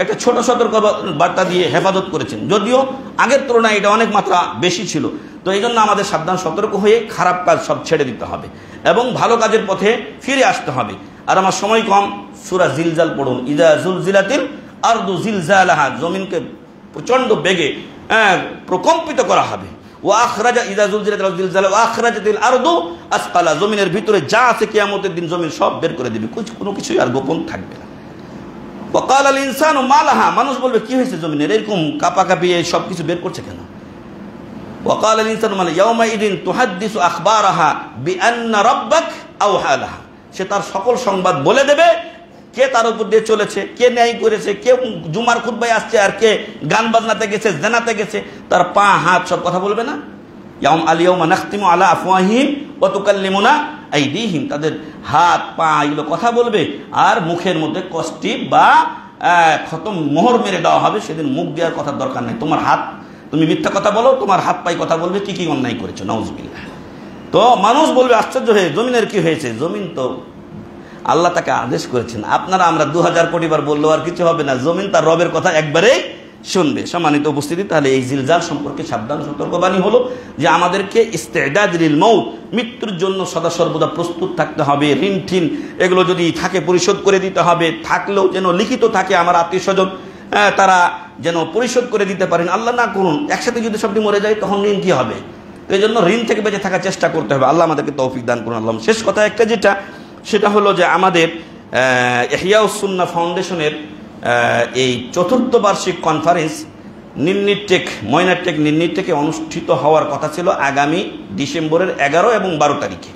একটা ছোট সতর্ক বার্তা দিয়ে হেফাজত করেছেন, যদিও আগের তুলনায় এটা অনেক মাত্রা বেশি ছিল। তো এই জন্য আমাদের সাবধান সতর্ক হয়ে খারাপ কাজ সব ছেড়ে দিতে হবে এবং ভালো কাজের পথে ফিরে আসতে হবে। আর আমার সময় কম, সূরা জিলজাল পড়ুন। ইযা জুলজিলাতিল আরদু জিলজালাহা, জমিনকে প্রচণ্ড বেগে প্রকম্পিত করা হবে। ওয়া আখরাজা ইযা জুলজিলাতিল আরদু জিলজালাহা ওয়া আখরাজাতিল আরদু আসকালা, জমিনের ভিতরে যা আছে কিয়ামতের দিন জমিন সব বের করে দেবে, কোনো কিছুই আর গোপন থাকবে না। ওয়া ক্বালাল ইনসানু মা লাহা, মানুষ বলবে কি হয়েছে জমিনের, এরকম কাঁপাকাঁপি সব কিছু বের করছে কেন? ওয়া ক্বালাল ইনসানু মা লাহা ইয়াওমাইদিন তুহাদ্দিসু আখবারাহা বিআন্না রাব্বাক আওহা লাহা, সে তার সকল সংবাদ বলে দেবে কে তার উপর দিয়ে চলেছে, কে ন্যায় করেছে, কে জুমার খুতবায় আসছে আর কে গান বাজনাতে গেছে, জেনাতে গেছে, তার পা হাত সব কথা বলবে না। আল-ইয়াওমা নাখতিমু আলা আফওয়াহিহিম ওয়া তুকাল্লিমুনা আইদিহিম, তাদের হাত পা এগুলো কথা বলবে আর মুখের মধ্যে কষ্টি বা খতম মোহর মেরে দেওয়া হবে। সেদিন মুখ দেওয়ার কথার দরকার নেই, তোমার হাত, তুমি মিথ্যা কথা বলো, তোমার হাত পাই কথা বলবে কি কি অন্যায় করেছো, নাউজুবিল্লাহ। তো মানুষ বলবে আশ্চর্য হয়ে, জমিনের কি হয়েছে? জমিন তো আল্লাহ তাকে আদেশ করেছেন। আপনারা আমরা 2000 কোটি বার বললেও আর কিছু হবে না, জমিন তার রবের কথা একবারেই শুনবে। সম্মানিত উপস্থিতি, তাহলে এই জিলজাল সম্পর্কে সাবধান সতর্কবাণী হলো যে আমাদেরকে ইস্তেদাদ লিল মউত, মৃত্যুর জন্য সদা সর্বদা প্রস্তুত থাকতে হবে। ঋণ ঠিন এগুলো যদি থাকে পরিশোধ করে দিতে হবে, থাকলেও যেন লিখিত থাকে, আমার আত্মীয় স্বজন তারা যেন পরিশোধ করে দিতে পারেন। আল্লাহ না করুন একসাথে যদি সবটি মরে যায় তখন ঋণ কি হবে? তো এই জন্য ঋণ থেকে বেঁচে থাকার চেষ্টা করতে হবে। আল্লাহ আমাদেরকে তৌফিক দান করুন। আল্লাহ। শেষ কথা একটা যেটা, সেটা হলো যে আমাদের ইহইয়াউস সুন্নাহ ফাউন্ডেশনের এই ৪র্থ বার্ষিক কনফারেন্স নির্নিটেক ময়নাটেক নির্নিটেকে অনুষ্ঠিত হওয়ার কথা ছিল আগামী ডিসেম্বরের 11 এবং 12 তারিখে।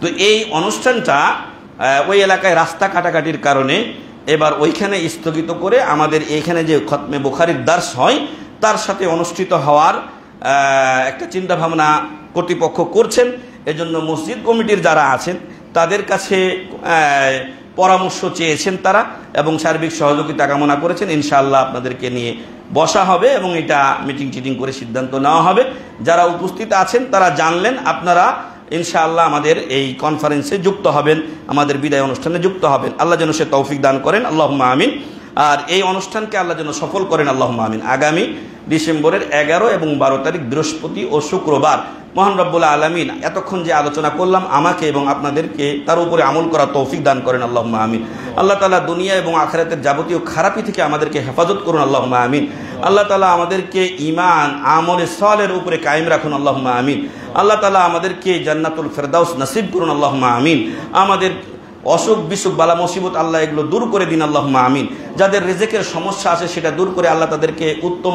তো এই অনুষ্ঠানটা ওই এলাকায় রাস্তা কাটাকাটির কারণে এবার ওইখানে স্থগিত করে আমাদের এইখানে যে খতমে বুখারীর দার্স হয় তার সাথে অনুষ্ঠিত হওয়ার একটা চিন্তা ভাবনা কর্তৃপক্ষ করছেন। এজন্য মসজিদ কমিটির যারা আছেন তাদের কাছে পরামর্শ চেয়েছেন তারা এবং সার্বিক সহযোগিতা কামনা করেছেন। ইনশাআল্লাহ আপনাদেরকে নিয়ে বসা হবে এবং এটা মিটিং টিটিং করে সিদ্ধান্ত নেওয়া হবে। যারা উপস্থিত আছেন তারা জানলেন, আপনারা ইনশাআল্লাহ আমাদের এই কনফারেন্সে যুক্ত হবেন, আমাদের বিদায় অনুষ্ঠানে যুক্ত হবেন। আল্লাহ যেন সে তৌফিক দান করেন, আল্লাহুম্মা আমিন। আর এই অনুষ্ঠানকে আল্লাহ যেন সফল করেন, আল্লাহুম্মা আমিন। আগামী ডিসেম্বরের 11 এবং 12 তারিখ বৃহস্পতি ও শুক্রবার মহান রব্বুল আলামিন এতক্ষণ যে আলোচনা করলাম আমাকে এবং আপনাদেরকে তার উপরে আমল করা তৌফিক দান করেন, আল্লাহুম্মা আমিন। আল্লাহ তাআলা দুনিয়া এবং আখিরাতের যাবতীয় খারাপি থেকে আমাদেরকে হেফাজত করুন, আল্লাহুম্মা আমিন। আল্লাহ তাআলা আমাদেরকে ঈমান আমলে সালের উপরে কায়েম রাখুন, আল্লাহুম্মা আমিন। আল্লাহ তাআলা আমাদেরকে জান্নাতুল ফেরদাউস নসিব করুন, আল্লাহুম্মা আমিন। আমাদের অসুখ বিসুখ বালা মুসিবত আল্লাহ এগুলো দূর করে দিন, আল্লাহুম্মা আমিন। যাদের রিজিকের সমস্যা আছে সেটা দূর করে আল্লাহ তাদেরকে উত্তম